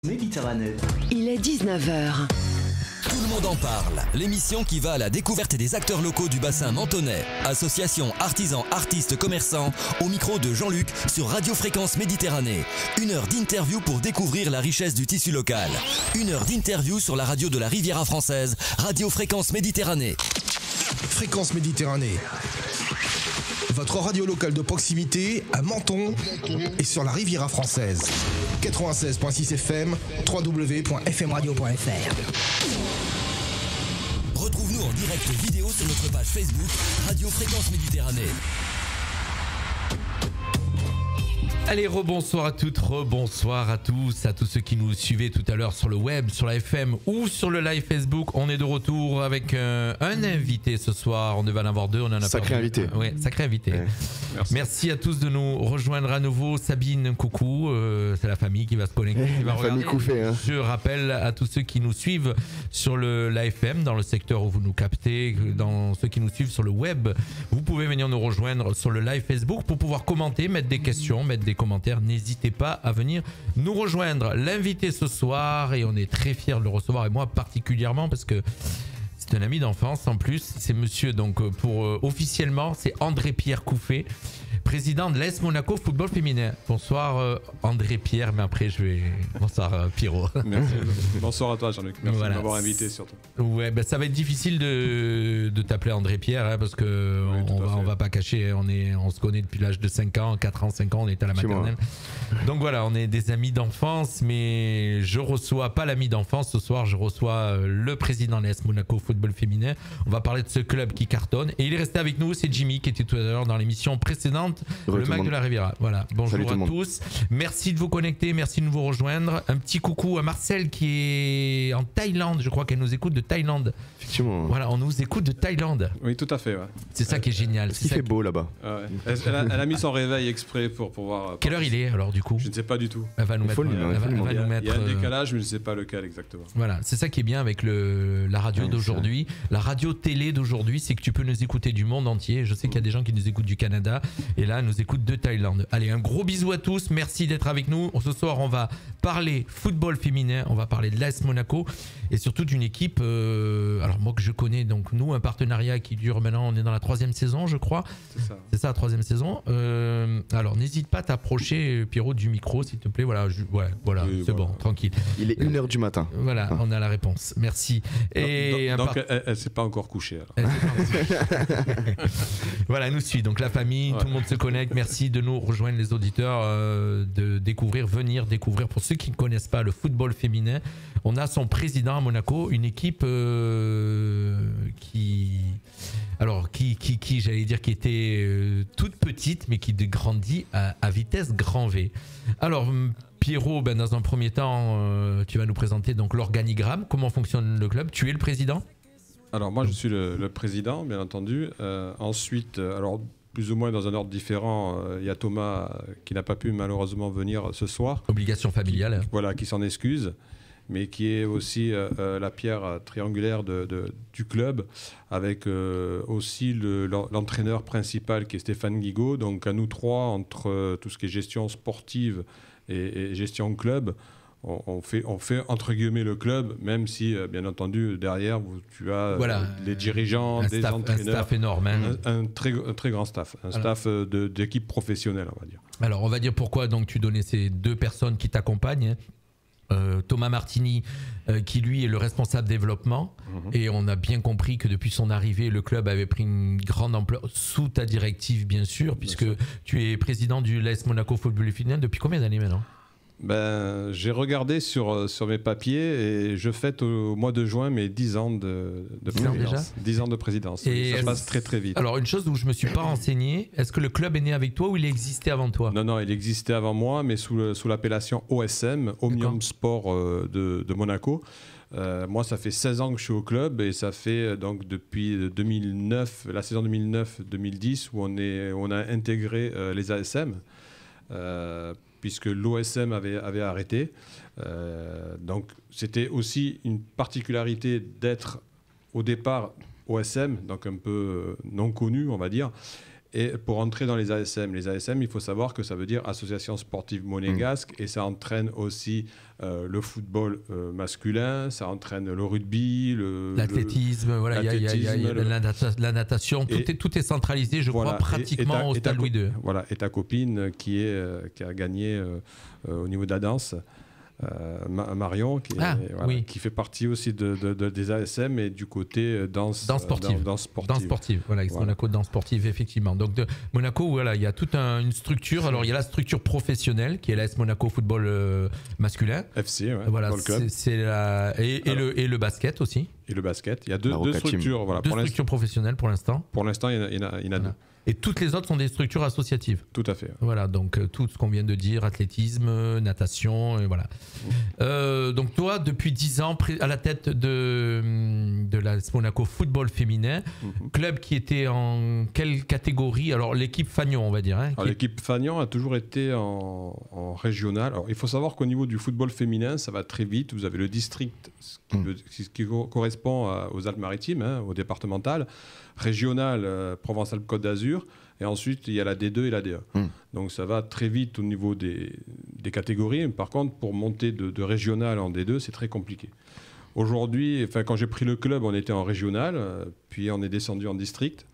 Méditerranée. Il est 19h. Tout le monde en parle. L'émission qui va à la découverte des acteurs locaux du bassin menthonnais. Associations, artisans, artistes, commerçants. Au micro de Jean-Luc sur Radio Fréquence Méditerranée. 1 heure d'interview pour découvrir la richesse du tissu local. 1 heure d'interview sur la radio de la Riviera française. Radio Fréquence Méditerranée. Fréquence Méditerranée. Votre radio locale de proximité à Menton et sur la Riviera française. 96.6 FM, www.fmradio.fr. Retrouve-nous en direct vidéo sur notre page Facebook Radio Fréquence Méditerranée. Allez, rebonsoir à toutes, rebonsoir à tous ceux qui nous suivaient tout à l'heure sur le web, sur la FM ou sur le live Facebook. On est de retour avec un invité ce soir. On devait en avoir deux, on en a sacré pas. Invité. Oui, sacré invité. Ouais. Merci à tous de nous rejoindre à nouveau. Sabine, coucou, c'est la famille qui va se connecter. Qui va la famille Couffet. Hein. Je rappelle à tous ceux qui nous suivent sur l'AFM, dans le secteur où vous nous captez, dans ceux qui nous suivent sur le web, vous pouvez venir nous rejoindre sur le live Facebook pour pouvoir commenter, mettre des questions, mettre des commentaires. N'hésitez pas à venir nous rejoindre. L'invité ce soir, et on est très fiers de le recevoir, et moi particulièrement parce que c'est un ami d'enfance en plus. C'est monsieur, donc officiellement, c'est André-Pierre Couffet, président de l'AS Monaco Football Féminin. Bonsoir André-Pierre, mais après je vais... Bonsoir Pierrot. Merci. Bonsoir à toi Jean-Luc, merci de m'avoir invité surtout. Ouais, ben ça va être difficile de t'appeler André-Pierre hein, parce que oui, on va pas cacher, on se connaît depuis l'âge de 5 ans, 4 ans, 5 ans, on est à la maternelle. Donc voilà, on est des amis d'enfance, mais je reçois pas l'ami d'enfance ce soir, je reçois le président de l'AS Monaco Football Féminin. On va parler de ce club qui cartonne et il est resté avec nous, c'est Jimmy qui était tout à l'heure dans l'émission précédente. Le Mac de la Riviera. Voilà. Bonjour à tous. Merci de vous connecter, merci de nous rejoindre. Un petit coucou à Marcel qui est en Thaïlande. Je crois qu'elle nous écoute de Thaïlande. Effectivement. Voilà, on nous écoute de Thaïlande. Oui, tout à fait. Ouais. C'est ça qui est génial. Il fait beau là-bas. Ouais. Elle a mis son réveil exprès pour pouvoir. Quelle heure il est alors du coup? Je ne sais pas du tout. Elle va nous mettre. Il y a un décalage, mais je ne sais pas lequel exactement. Voilà, c'est ça qui est bien avec la radio d'aujourd'hui. La radio télé d'aujourd'hui, c'est que tu peux nous écouter du monde entier. Je sais qu'il y a des gens qui nous écoutent du Canada et là, nous écoutent de Thaïlande. Allez, un gros bisou à tous. Merci d'être avec nous. Ce soir, on va parler football féminin. On va parler de l'AS Monaco et surtout d'une équipe. Alors moi que je connais, donc nous, un partenariat qui dure maintenant. On est dans la 3e saison, je crois. C'est ça, la 3e saison. Alors n'hésite pas à t'approcher, Pierrot, du micro, s'il te plaît. Voilà, c'est bon, tranquille. Il est 1h du matin. Voilà, on a la réponse. Merci. Et donc elle s'est pas encore couchée. Alors. Voilà, elle nous suit. Donc la famille, tout le monde se connecte. Merci de nous rejoindre, les auditeurs, de venir découvrir. Pour ceux qui ne connaissent pas le football féminin, on a son président à Monaco, une équipe qui était toute petite, mais qui grandit à vitesse grand V. Alors, Pierrot, dans un premier temps, tu vas nous présenter donc l'organigramme, comment fonctionne le club. Tu es le président ? Alors moi, je suis le président, bien entendu. Ensuite, alors plus ou moins dans un ordre différent, il y a Thomas qui n'a pas pu malheureusement venir ce soir. Obligation familiale. Voilà, qui s'en excuse, mais qui est aussi la pierre triangulaire du club, avec aussi l'entraîneur principal qui est Stéphane Guigaud. Donc à nous trois, entre tout ce qui est gestion sportive et gestion club, on fait entre guillemets le club, même si bien entendu derrière tu as les dirigeants, des entraîneurs, un staff énorme, hein. un très grand staff, staff d'équipe professionnelle, on va dire. Alors on va dire pourquoi donc tu donnais ces deux personnes qui t'accompagnent. Thomas Martini qui lui est le responsable développement et on a bien compris que depuis son arrivée le club avait pris une grande ampleur sous ta directive bien sûr puisque tu es président du l'AS Monaco Football Féminin depuis combien d'années maintenant? J'ai regardé sur mes papiers et je fête au mois de juin mes 10 ans de présidence. 10 ans de présidence. Et ça passe très très vite. Alors une chose où je ne me suis pas renseigné, est-ce que le club est né avec toi ou il existait avant toi? Non, il existait avant moi, mais sous l'appellation OSM, Omnium Sport de Monaco. Moi, ça fait 16 ans que je suis au club et ça fait donc depuis 2009, la saison 2009-2010 où on a intégré les ASM. Puisque l'OSM avait arrêté. Donc c'était aussi une particularité d'être au départ OSM, donc un peu non connu, on va dire. Et pour entrer dans les ASM, il faut savoir que ça veut dire Association Sportive Monégasque, et ça entraîne aussi le football masculin, ça entraîne le rugby, l'athlétisme, voilà, il y a la natation, tout est centralisé, je crois, pratiquement au Stade Louis II. Voilà, et ta copine qui a gagné au niveau de la danse, Marion, qui fait partie aussi des ASM et du côté danse sportive. Danse sportive, voilà, Monaco danse sportive, effectivement. Donc de Monaco, voilà, il y a toute une structure. Alors il y a la structure professionnelle qui est l'AS Monaco football masculin. FC, voilà, c'est et le basket aussi. Et le basket, il y a deux structures. Voilà, deux structures professionnelles pour l'instant. Pour l'instant, il y en a deux. Et toutes les autres sont des structures associatives. Tout à fait. Voilà, donc tout ce qu'on vient de dire, athlétisme, natation, et voilà. Donc toi, depuis 10 ans, à la tête de la Monaco Football Féminin, club qui était en quelle catégorie? Alors l'équipe Fagnon, on va dire. Hein, l'équipe Fagnon a toujours été en régional. Alors il faut savoir qu'au niveau du football féminin, ça va très vite. Vous avez le district, ce qui correspond aux Alpes-Maritimes, au départemental. Régional, Provence-Alpes-Côte d'Azur, et ensuite il y a la D2 et la D1. Donc ça va très vite au niveau des catégories. Par contre, pour monter de régional en D2, c'est très compliqué. Aujourd'hui, quand j'ai pris le club, on était en régional, puis on est descendu en district.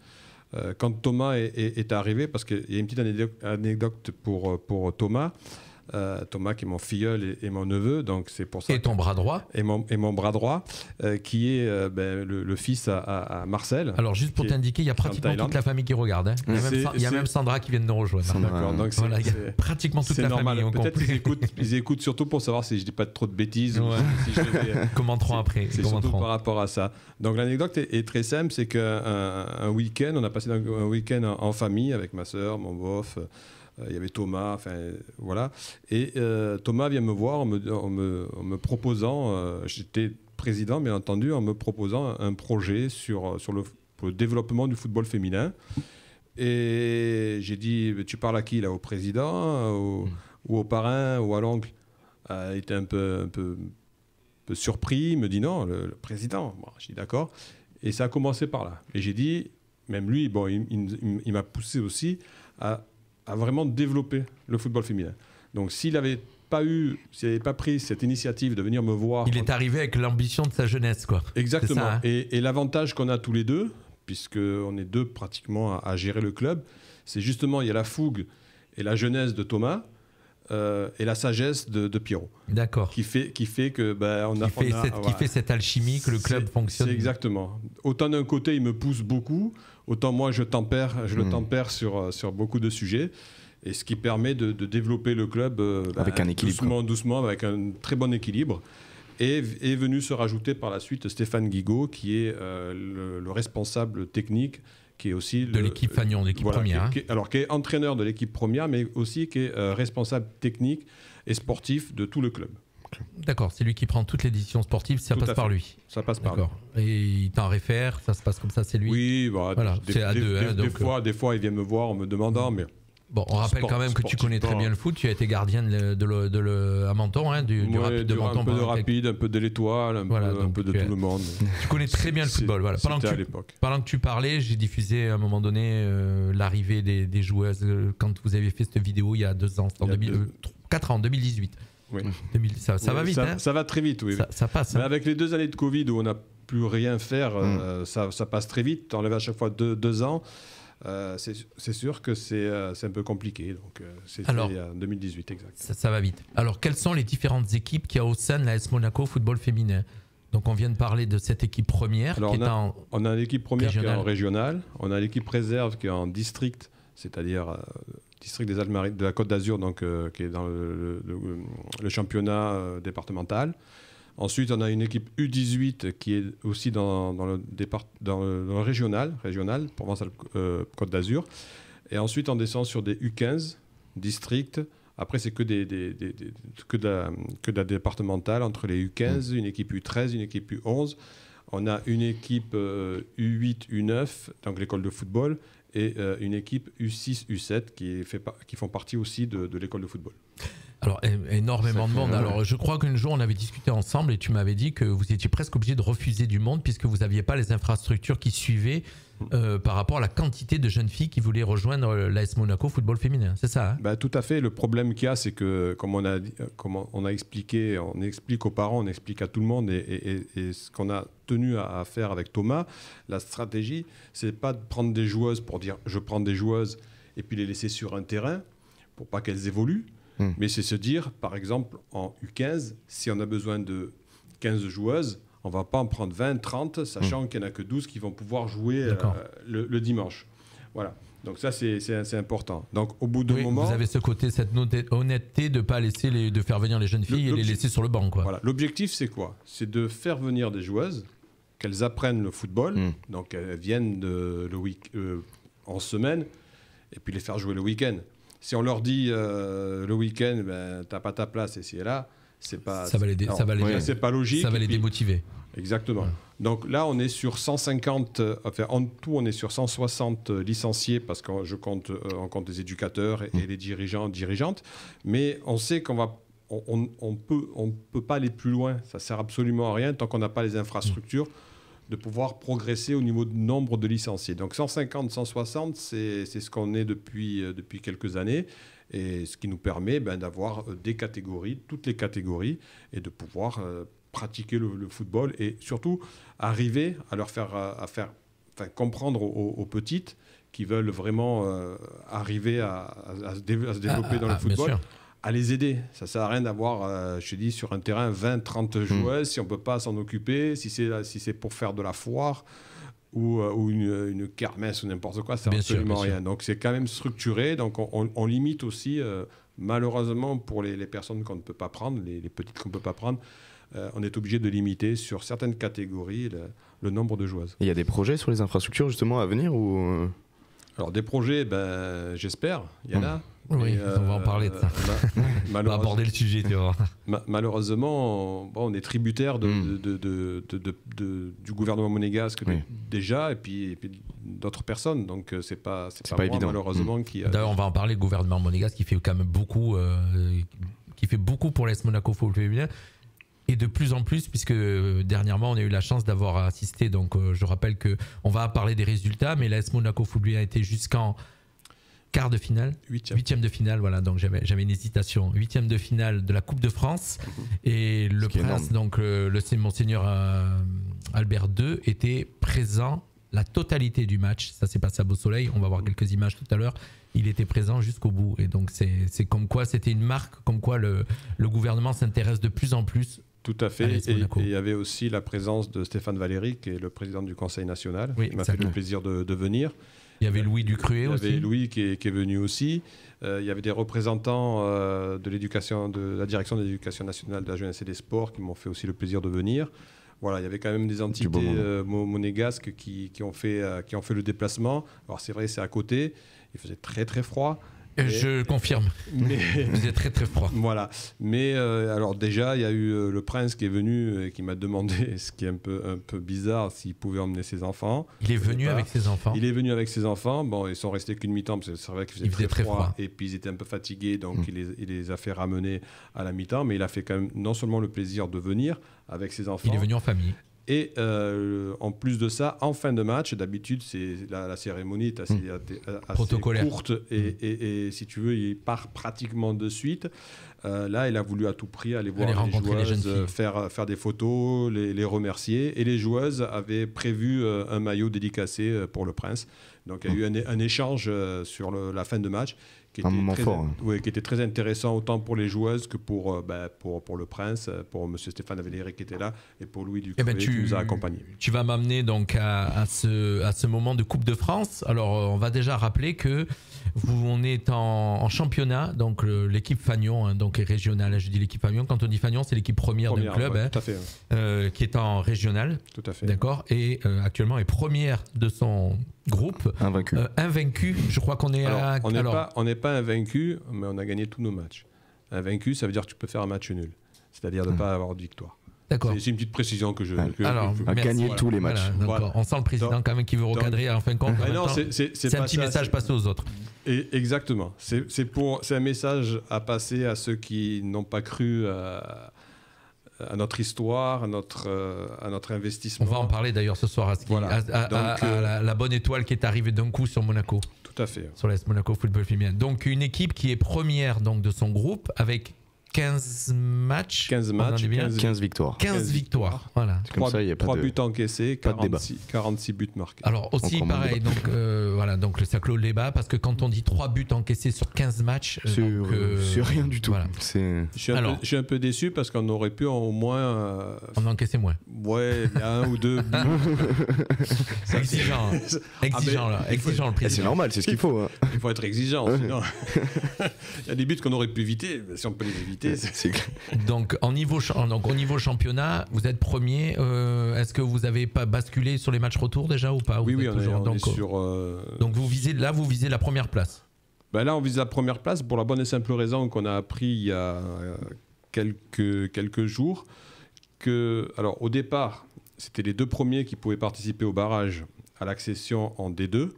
Quand Thomas est arrivé, parce qu'il y a une petite anecdote pour Thomas. Thomas qui est mon filleul et mon neveu, donc c'est pour ça. Et ton bras droit. Et mon bras droit, qui est le fils à Marcel. Alors juste pour t'indiquer, il y a pratiquement toute la famille qui regarde. Hein. Il y a même Sandra qui vient de nous rejoindre. D'accord, donc voilà, il y a pratiquement toute la normal. famille. Peut-être qu'ils écoutent surtout pour savoir si je dis pas trop de bêtises. Ouais. Ou si je commenteront après. C'est surtout par rapport à ça. Donc l'anecdote est très simple, c'est qu'un week-end, on a passé un week-end en famille avec ma sœur, mon bof. Il y avait Thomas, voilà. Et Thomas vient me voir en me proposant, j'étais président bien entendu, en me proposant un projet pour le développement du football féminin. Et j'ai dit, tu parles à qui là? Au président ou au parrain ou à l'oncle? Il était un peu surpris, il me dit non, le président. Bon, j'ai dit d'accord. Et ça a commencé par là. Et j'ai dit, même lui, il m'a poussé aussi à vraiment développer le football féminin. Donc s'il n'avait pas pris cette initiative de venir me voir... Il est arrivé avec l'ambition de sa jeunesse, quoi. Exactement. Ça, hein. Et l'avantage qu'on a tous les deux, puisqu'on est deux pratiquement à gérer le club, c'est justement, il y a la fougue et la jeunesse de Thomas et la sagesse de Pierrot. D'accord. Qui fait que... qui fait cette alchimie que le club fonctionne. C'est exactement. Autant d'un côté, il me pousse beaucoup, autant moi, je le tempère sur beaucoup de sujets. Et ce qui permet de développer le club avec un équilibre. doucement, avec un très bon équilibre. Et est venu se rajouter par la suite Stéphane Guigaud, qui est le responsable technique, qui est aussi... De l'équipe Fagnon, l'équipe première. Qui est entraîneur de l'équipe première, mais aussi qui est responsable technique et sportif de tout le club. D'accord, c'est lui qui prend toutes les décisions sportives, ça passe par lui. Ça passe par lui. Et il t'en réfère, ça se passe comme ça, c'est lui. Oui, voilà, c'est à deux. Des fois, il vient me voir en me demandant, mais... Bon, on rappelle quand même que tu connais très bien le foot. Tu as été gardien à Menton, du Rapide de Menton. Un peu de Rapide, un peu de l'Étoile, un peu de tout le monde. Tu connais très bien le football. Voilà. Pendant que tu parlais, j'ai diffusé à un moment donné l'arrivée des joueuses quand vous avez fait cette vidéo il y a 2 ans, 4 ans, 2018. Oui. Ça va vite. Ça va très vite, oui. Ça passe. Mais avec les 2 années de Covid où on n'a plus rien faire, ça passe très vite. Tu enlèves à chaque fois 2 ans. C'est sûr que c'est un peu compliqué. Donc, c'était en 2018, exact. Ça va vite. Alors, quelles sont les différentes équipes qu'il y a au sein de l'AS Monaco Football Féminin? Donc, on vient de parler de cette équipe première qui est on a l'équipe première qui est en régional. On a l'équipe réserve qui est en district, c'est-à-dire district des Alpes-Maritimes de la Côte d'Azur, donc qui est dans le championnat départemental. Ensuite, on a une équipe U18 qui est aussi dans le régional Provence-Alpes-Côte d'Azur. Et ensuite, on descend sur des U15 districts. Après, c'est que de la départementale entre les U15, une équipe U13, une équipe U11. On a une équipe U8, U9, donc l'école de football, et une équipe U6, U7 qui font partie aussi de l'école de football. Alors, énormément de monde. ouais. Alors, je crois qu'un jour, on avait discuté ensemble et tu m'avais dit que vous étiez presque obligé de refuser du monde puisque vous n'aviez pas les infrastructures qui suivaient par rapport à la quantité de jeunes filles qui voulaient rejoindre l'AS Monaco football féminin. C'est ça, hein? Bah, tout à fait. Le problème qu'il y a, c'est que, comme on a expliqué, on explique aux parents, on explique à tout le monde, et ce qu'on a tenu à faire avec Thomas, la stratégie, c'est pas de prendre des joueuses pour dire je prends des joueuses et puis les laisser sur un terrain pour pas qu'elles évoluent, mais c'est se dire, par exemple, en U15, si on a besoin de 15 joueuses, on ne va pas en prendre 20, 30, sachant qu'il n'y en a que 12 qui vont pouvoir jouer le dimanche. Voilà. Donc ça, c'est important. Donc au bout d'un moment... Vous avez ce côté, cette honnêteté de ne pas laisser de faire venir les jeunes filles et les laisser sur le banc, quoi. Voilà. L'objectif, c'est quoi? C'est de faire venir des joueuses, qu'elles apprennent le football, donc elles viennent en semaine, et puis les faire jouer le week-end. Si on leur dit le week-end, t'as pas ta place ici et là, c'est pas. Ça va c'est pas logique. Ça va les démotiver. Exactement. Ouais. Donc là, on est sur 150, enfin en tout, on est sur 160 licenciés parce que on compte les éducateurs et les dirigeants, dirigeantes. Mais on sait on peut pas aller plus loin. Ça sert absolument à rien tant qu'on n'a pas les infrastructures de pouvoir progresser au niveau du nombre de licenciés. Donc 150, 160, c'est ce qu'on est depuis quelques années, et ce qui nous permet d'avoir des catégories, toutes les catégories, et de pouvoir pratiquer le football, et surtout arriver à leur faire comprendre aux petites qui veulent vraiment arriver à se développer dans le football, à les aider. Ça ne sert à rien d'avoir, je te dis, sur un terrain 20-30 joueuses si on ne peut pas s'en occuper, si c'est pour faire de la foire ou une kermesse ou n'importe quoi, ça ne sert absolument rien. Donc c'est quand même structuré, donc on limite aussi, malheureusement pour les personnes qu'on ne peut pas prendre, les petites qu'on ne peut pas prendre, on est obligé de limiter sur certaines catégories le nombre de joueuses. Il y a des projets sur les infrastructures justement à venir ou... Alors des projets, j'espère, il y en a. Oui, on va en parler de ça. On va aborder le sujet, tu vois. Malheureusement, on est tributaire du gouvernement monégasque déjà, et puis d'autres personnes. Donc c'est pas moi, évident, malheureusement. D'ailleurs, on va en parler. Le gouvernement monégasque qui fait quand même beaucoup, pour l'AS Monaco football féminin. Et de plus en plus, puisque dernièrement, on a eu la chance d'avoir assisté. Donc, je rappelle qu'on va parler des résultats, mais l'AS Monaco Football a été jusqu'en quart de finale, huitième de finale. Voilà, donc j'avais une hésitation. Huitième de finale de la Coupe de France. Et le prince, donc le Monseigneur Albert II, était présent la totalité du match. Ça s'est passé à Beau Soleil. On va voir quelques images tout à l'heure. Il était présent jusqu'au bout. Et donc, c'est comme quoi c'était une marque, comme quoi le gouvernement s'intéresse de plus en plus. Tout à fait. Et il y avait aussi la présence de Stéphane Valéry, qui est le président du Conseil national, qui m'a fait le plaisir de venir. Il y avait Louis Ducruet aussi. Il y avait Louis qui est venu aussi. Il y avait des représentants de la direction de l'éducation nationale, de la jeunesse et des sports qui m'ont fait aussi le plaisir de venir. Voilà, il y avait quand même des entités monégasques qui ont fait le déplacement. Alors c'est vrai, c'est à côté. Il faisait très très froid. Je confirme. Il faisait très très froid. Voilà. Mais alors déjà, il y a eu le prince qui est venu et qui m'a demandé, ce qui est un peu bizarre, s'il pouvait emmener ses enfants. Il est venu avec ses enfants. Il est venu avec ses enfants. Bon, ils sont restés qu'une mi-temps parce que c'est vrai qu'il faisait très froid. Et puis ils étaient un peu fatigués, donc il les a fait ramener à la mi-temps. Mais il a fait quand même non seulement le plaisir de venir avec ses enfants. Il est venu en famille. Et en plus de ça, en fin de match, d'habitude, la cérémonie est assez courte et si tu veux, il part pratiquement de suite. Là, il a voulu à tout prix aller voir les joueuses, faire des photos, les remercier. Et les joueuses avaient prévu un maillot dédicacé pour le prince. Donc, il y a eu un échange sur la fin de match. Qui était très intéressant autant pour les joueuses que pour le prince, pour M. Stéphane Valéry qui était là et pour Louis Ducruet qui nous a accompagnés. Tu vas m'amener donc à ce moment de Coupe de France. Alors on va déjà rappeler que on est en championnat, donc l'équipe Fagnon donc est régionale. Je dis l'équipe Fagnon, quand on dit Fagnon, c'est l'équipe première d'un club tout à fait, qui est en régional. Tout à fait. D'accord, et actuellement est première de son groupe. Invaincu. Je crois qu'on est on n'est pas invaincu, mais on a gagné tous nos matchs. Invaincu, ça veut dire que tu peux faire un match nul, c'est-à-dire de ne pas avoir de victoire. D'accord. C'est une petite précision que je... gagner tous les matchs. Voilà. On sent le président quand même qui veut recadrer en fin de compte. C'est un petit message passé aux autres. Et exactement. C'est un message à passer à ceux qui n'ont pas cru à notre histoire, à notre investissement. On va en parler d'ailleurs ce soir à la bonne étoile qui est arrivée d'un coup sur Monaco. Tout à fait. Sur l'AS Monaco Football Féminin. Donc une équipe qui est première donc, de son groupe avec 15 matchs. 15 victoires. 15 victoires. Voilà. C'est comme ça, il n'y a pas 3 de buts encaissés, 46 buts marqués. Alors aussi pareil, donc voilà, donc ça clôt le débat parce que quand on dit 3 buts encaissés sur 15 matchs, c'est rien du tout. Voilà. Je suis un peu déçu parce qu'on aurait pu au moins on encaissait moins. Ouais, il y a 1 ou 2 buts. Exigeant le président. C'est normal, c'est ce qu'il faut. Hein. Il faut être exigeant, sinon il y a des buts qu'on aurait pu éviter, si on peut les éviter. Donc au niveau championnat, vous êtes premier. Est-ce que vous avez pas basculé sur les matchs retour déjà ou pas? Oui, on est sur. Donc vous visez la première place. Ben là, on vise la première place pour la bonne et simple raison qu'on a appris il y a quelques jours que, alors au départ, c'était les 2 premiers qui pouvaient participer au barrage à l'accession en D2,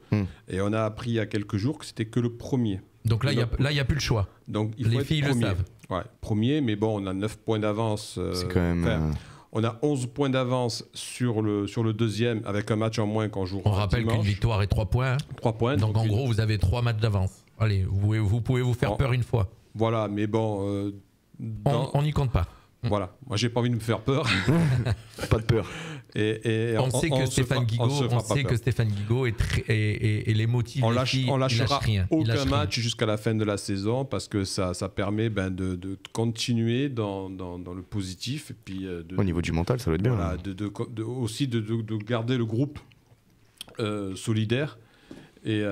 et on a appris il y a quelques jours que c'était que le premier. Donc là, il n'y a plus le choix. Donc, il faut les être filles premier. le savent. Ouais, premier, mais bon, on a 9 points d'avance. C'est quand même... on a 11 points d'avance sur le deuxième, avec un match en moins qu'on joue. On rappelle qu'une victoire est 3 points. 3 points. Donc en gros, vous avez 3 matchs d'avance. Allez, vous pouvez vous faire peur une fois. Voilà, mais bon... on n'y compte pas. Voilà, moi j'ai pas envie de me faire peur. Pas de peur. Et on sait que Stéphane Guigaud et les motive. On lâchera rien. Aucun match jusqu'à la fin de la saison parce que ça permet de continuer dans le positif. Et puis au niveau du mental, ça doit être bien. Voilà, aussi de garder le groupe solidaire et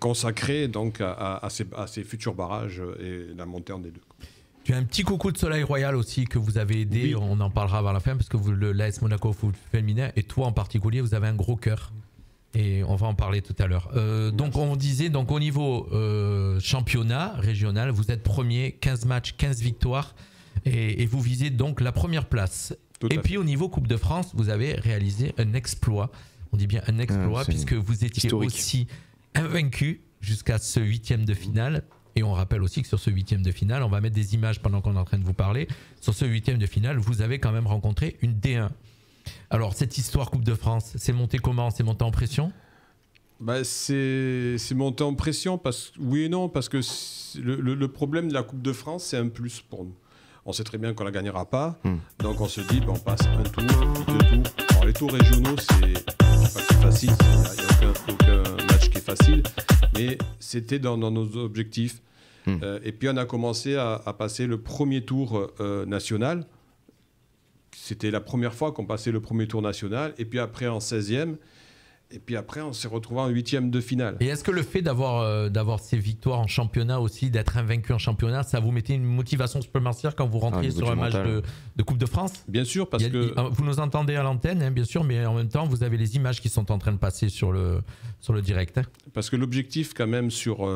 consacré donc à ces futurs barrages et la montée en D2. Tu as un petit coucou de Soleil Royal aussi que vous avez aidé, on en parlera avant la fin parce que l'AS Monaco Foot Féminin et toi en particulier, vous avez un gros cœur et on va en parler tout à l'heure. Donc on disait, donc au niveau championnat régional, vous êtes premier, 15 matchs, 15 victoires et vous visez donc la première place. Et puis au niveau Coupe de France, vous avez réalisé un exploit, on dit bien un exploit puisque vous étiez historique. Aussi invaincu jusqu'à ce 8e de finale. Et on rappelle aussi que sur ce 8e de finale, on va mettre des images pendant qu'on est en train de vous parler. Sur ce 8e de finale, vous avez quand même rencontré une D1. Alors, cette histoire Coupe de France, c'est monté comment? C'est monté en pression? C'est monté en pression, oui et non, parce que le problème de la Coupe de France, c'est un plus pour nous. On sait très bien qu'on ne la gagnera pas, donc on se dit, on passe un tour, 2 tours. Alors, les tours régionaux, c'est pas si facile, il n'y a aucun match qui est facile, mais c'était dans nos objectifs. Et puis on a commencé à passer le premier tour national. C'était la première fois qu'on passait le premier tour national, et puis après en 16e. Et puis après, on s'est retrouvé en 8e de finale. Et est-ce que le fait d'avoir ces victoires en championnat aussi, d'être invaincu en championnat, ça vous mettait une motivation supplémentaire quand vous rentriez sur un match de Coupe de France? Bien sûr, parce que... Vous nous entendez à l'antenne, bien sûr, mais en même temps, vous avez les images qui sont en train de passer sur le direct. Parce que l'objectif quand même sur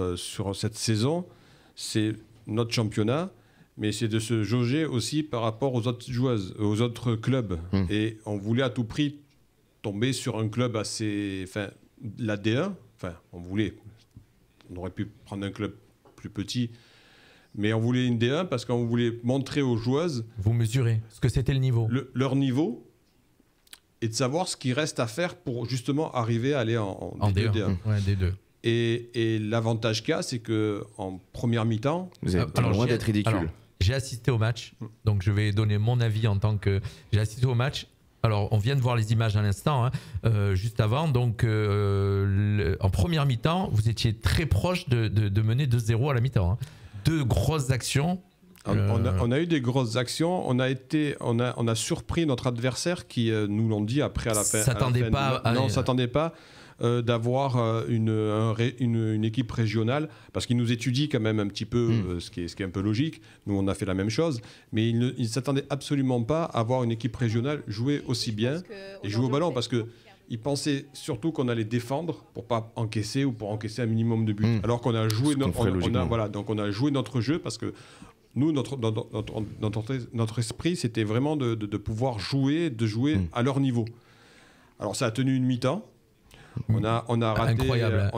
cette saison, c'est notre championnat, mais c'est de se jauger aussi par rapport aux autres joueuses, aux autres clubs. Et on voulait à tout prix tomber sur un club assez... Enfin, la D1, on aurait pu prendre un club plus petit, mais on voulait une D1 parce qu'on voulait montrer aux joueuses... Vous mesurez ce que c'était le niveau. Leur niveau, et de savoir ce qu'il reste à faire pour justement arriver à aller en D2. D1. Ouais, D2. Et l'avantage qu'il y a, c'est qu'en première mi-temps... Vous êtes loin d'être ridicule. Alors, j'ai assisté au match, donc je vais donner mon avis en tant que... J'ai assisté au match. Alors, on vient de voir les images à l'instant, juste avant. Donc, en première mi-temps, vous étiez très proche de mener 2-0 à la mi-temps. 2 grosses actions. On a eu des grosses actions. On a surpris notre adversaire qui nous l'ont dit après à la fin. Non, s'attendait pas d'avoir une équipe régionale parce qu'ils nous étudient quand même un petit peu, ce qui est un peu logique. Nous, on a fait la même chose, mais ils ne s'attendaient absolument pas à avoir une équipe régionale jouer aussi bien et jouer au ballon parce qu'ils pensaient surtout qu'on allait défendre pour pas encaisser ou pour encaisser un minimum de buts. Alors qu'on a joué donc on a joué notre jeu parce que nous, notre esprit, c'était vraiment de pouvoir jouer, à leur niveau. Alors ça a tenu une mi-temps. On a raté... Incroyable.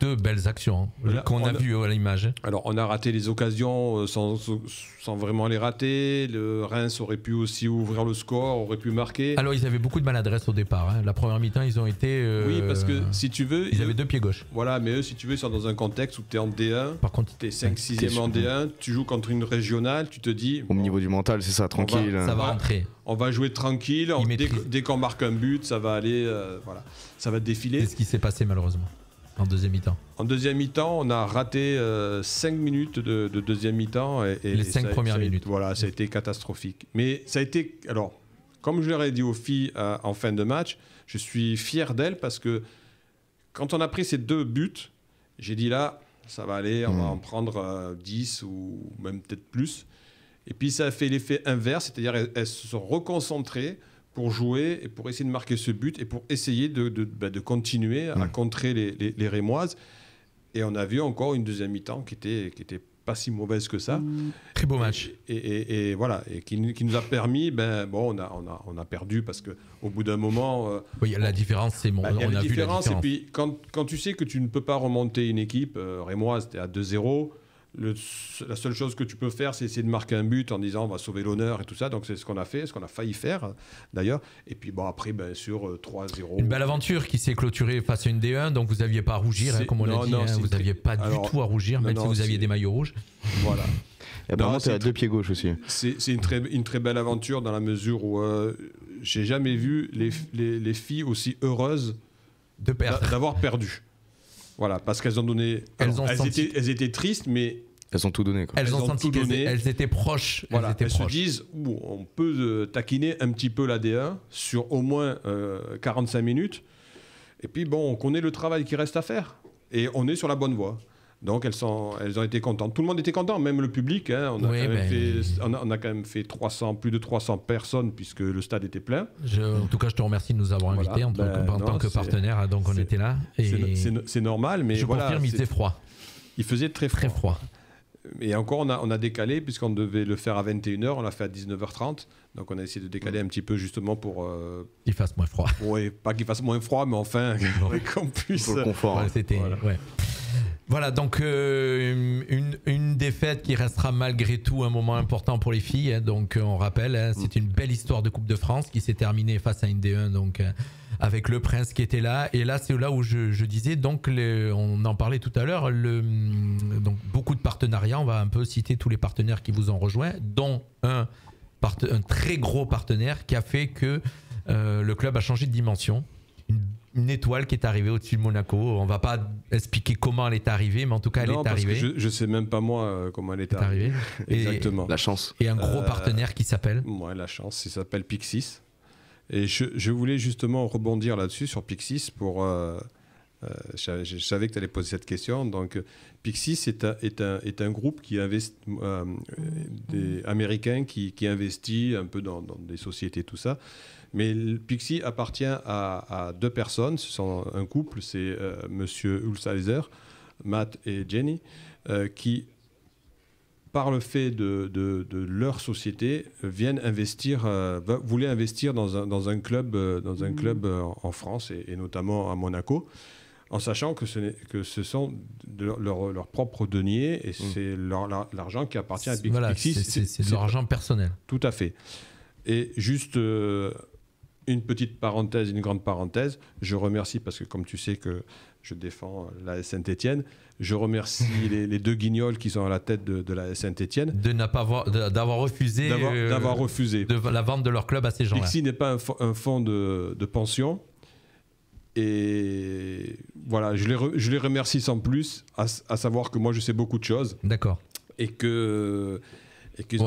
Deux belles actions qu'on a vues à l'image. Alors, on a raté les occasions sans vraiment les rater. Le Reims aurait pu aussi ouvrir le score, aurait pu marquer. Alors, ils avaient beaucoup de maladresse au départ. Hein. La première mi-temps, ils ont été... Oui, parce que si tu veux... Ils avaient deux pieds gauche. Voilà, mais eux, si tu veux, ils sont dans un contexte où tu es en D1. Par contre, tu es 5-6e en D1. Tu joues contre une régionale, tu te dis... Au niveau du mental, c'est ça, tranquille. Ça va rentrer. On va jouer tranquille. Dès qu'on marque un but, ça va aller... voilà, ça va défiler. C'est ce qui s'est passé malheureusement en deuxième mi-temps. En deuxième mi-temps, on a raté 5 minutes de deuxième mi-temps. Et les 5 premières minutes. Voilà, ça a été catastrophique. Mais ça a été... Alors, comme je leur ai dit aux filles en fin de match, je suis fier d'elles parce que quand on a pris ces 2 buts, j'ai dit là, ça va aller, on va en prendre 10 ou même peut-être plus. Et puis ça a fait l'effet inverse, c'est-à-dire elles se sont reconcentrées pour jouer et pour essayer de marquer ce but et pour essayer de continuer à contrer les Rémoises. Et on a vu encore une deuxième mi-temps qui était pas si mauvaise que ça. Très beau match. Et voilà, et qui nous a permis, on a perdu parce qu'au bout d'un moment... oui, la différence, c'est bon. On a vu la différence. Et puis quand tu sais que tu ne peux pas remonter une équipe, Rémoise, tu es à 2-0, la seule chose que tu peux faire, c'est essayer de marquer un but en disant on va sauver l'honneur et tout ça. Donc c'est ce qu'on a fait, ce qu'on a failli faire d'ailleurs. Et puis après, bien sûr, 3-0. Une belle aventure qui s'est clôturée face à une D1, donc vous n'aviez pas à rougir, comme on l'a dit. Vous n'aviez pas du tout à rougir, même si vous aviez des maillots rouges. Voilà. Et apparemment, tu as 2 pieds gauche aussi. C'est une très belle aventure dans la mesure où j'ai jamais vu les filles aussi heureuses d'avoir perdu. Voilà, parce qu'elles ont donné... Elles étaient tristes, mais... Elles ont tout donné. Quoi. Elles ont senti qu'elles étaient proches. Voilà, elles se disent, on peut taquiner un petit peu la D1 sur au moins 45 minutes. Et puis, on connaît le travail qui reste à faire. Et on est sur la bonne voie. Donc, elles ont été contentes. Tout le monde était content, même le public. Hein. On a quand même fait plus de 300 personnes puisque le stade était plein. En tout cas, je te remercie de nous avoir invités en tant que partenaire. Donc, on était là. Et c'est normal, mais je confirme, il faisait froid. Il faisait très froid. Très froid. Et encore, on a décalé, puisqu'on devait le faire à 21h, on l'a fait à 19h30. Donc on a essayé de décaler un petit peu justement pour... qu'il fasse moins froid. Oui, pas qu'il fasse moins froid, mais enfin, qu'on puisse... Pour le confort. Voilà, donc une défaite qui restera malgré tout un moment important pour les filles. Hein, donc on rappelle, c'est une belle histoire de Coupe de France qui s'est terminée face à une D1, donc avec le Prince qui était là. Et là, c'est là où je disais, donc on en parlait tout à l'heure, donc beaucoup de partenariats. On va un peu citer tous les partenaires qui vous ont rejoint, dont un très gros partenaire qui a fait que le club a changé de dimension. Une étoile qui est arrivée au-dessus de Monaco. On ne va pas expliquer comment elle est arrivée, mais en tout cas, elle est arrivée. Je ne sais même pas moi comment elle est arrivée. Exactement. La chance. Et un gros partenaire qui s'appelle la chance, il s'appelle Pixis. Et je voulais justement rebondir là-dessus, sur Pixis, pour... je savais que tu allais poser cette question. Donc, Pixis est un groupe qui des Américains qui investit un peu dans des sociétés, tout ça. Mais Pixis appartient à 2 personnes. Ce sont un couple, c'est Monsieur Ulsheiser, Matt et Jenny, qui, par le fait de leur société, voulaient investir dans un club en France et notamment à Monaco, en sachant que ce sont leurs propres deniers et c'est l'argent qui appartient à Pixis. Voilà, c'est de leur argent personnel. Tout à fait. Et juste une petite parenthèse, une grande parenthèse, je remercie, parce que comme tu sais que je défends l'AS Saint-Étienne, je remercie les 2 guignols qui sont à la tête de l'AS Saint-Étienne. D'avoir refusé, la vente de leur club à ces gens-là. Pixis n'est pas un fonds de pension. Et voilà, je les remercie sans plus, à savoir que moi je sais beaucoup de choses. D'accord. Et qu'ils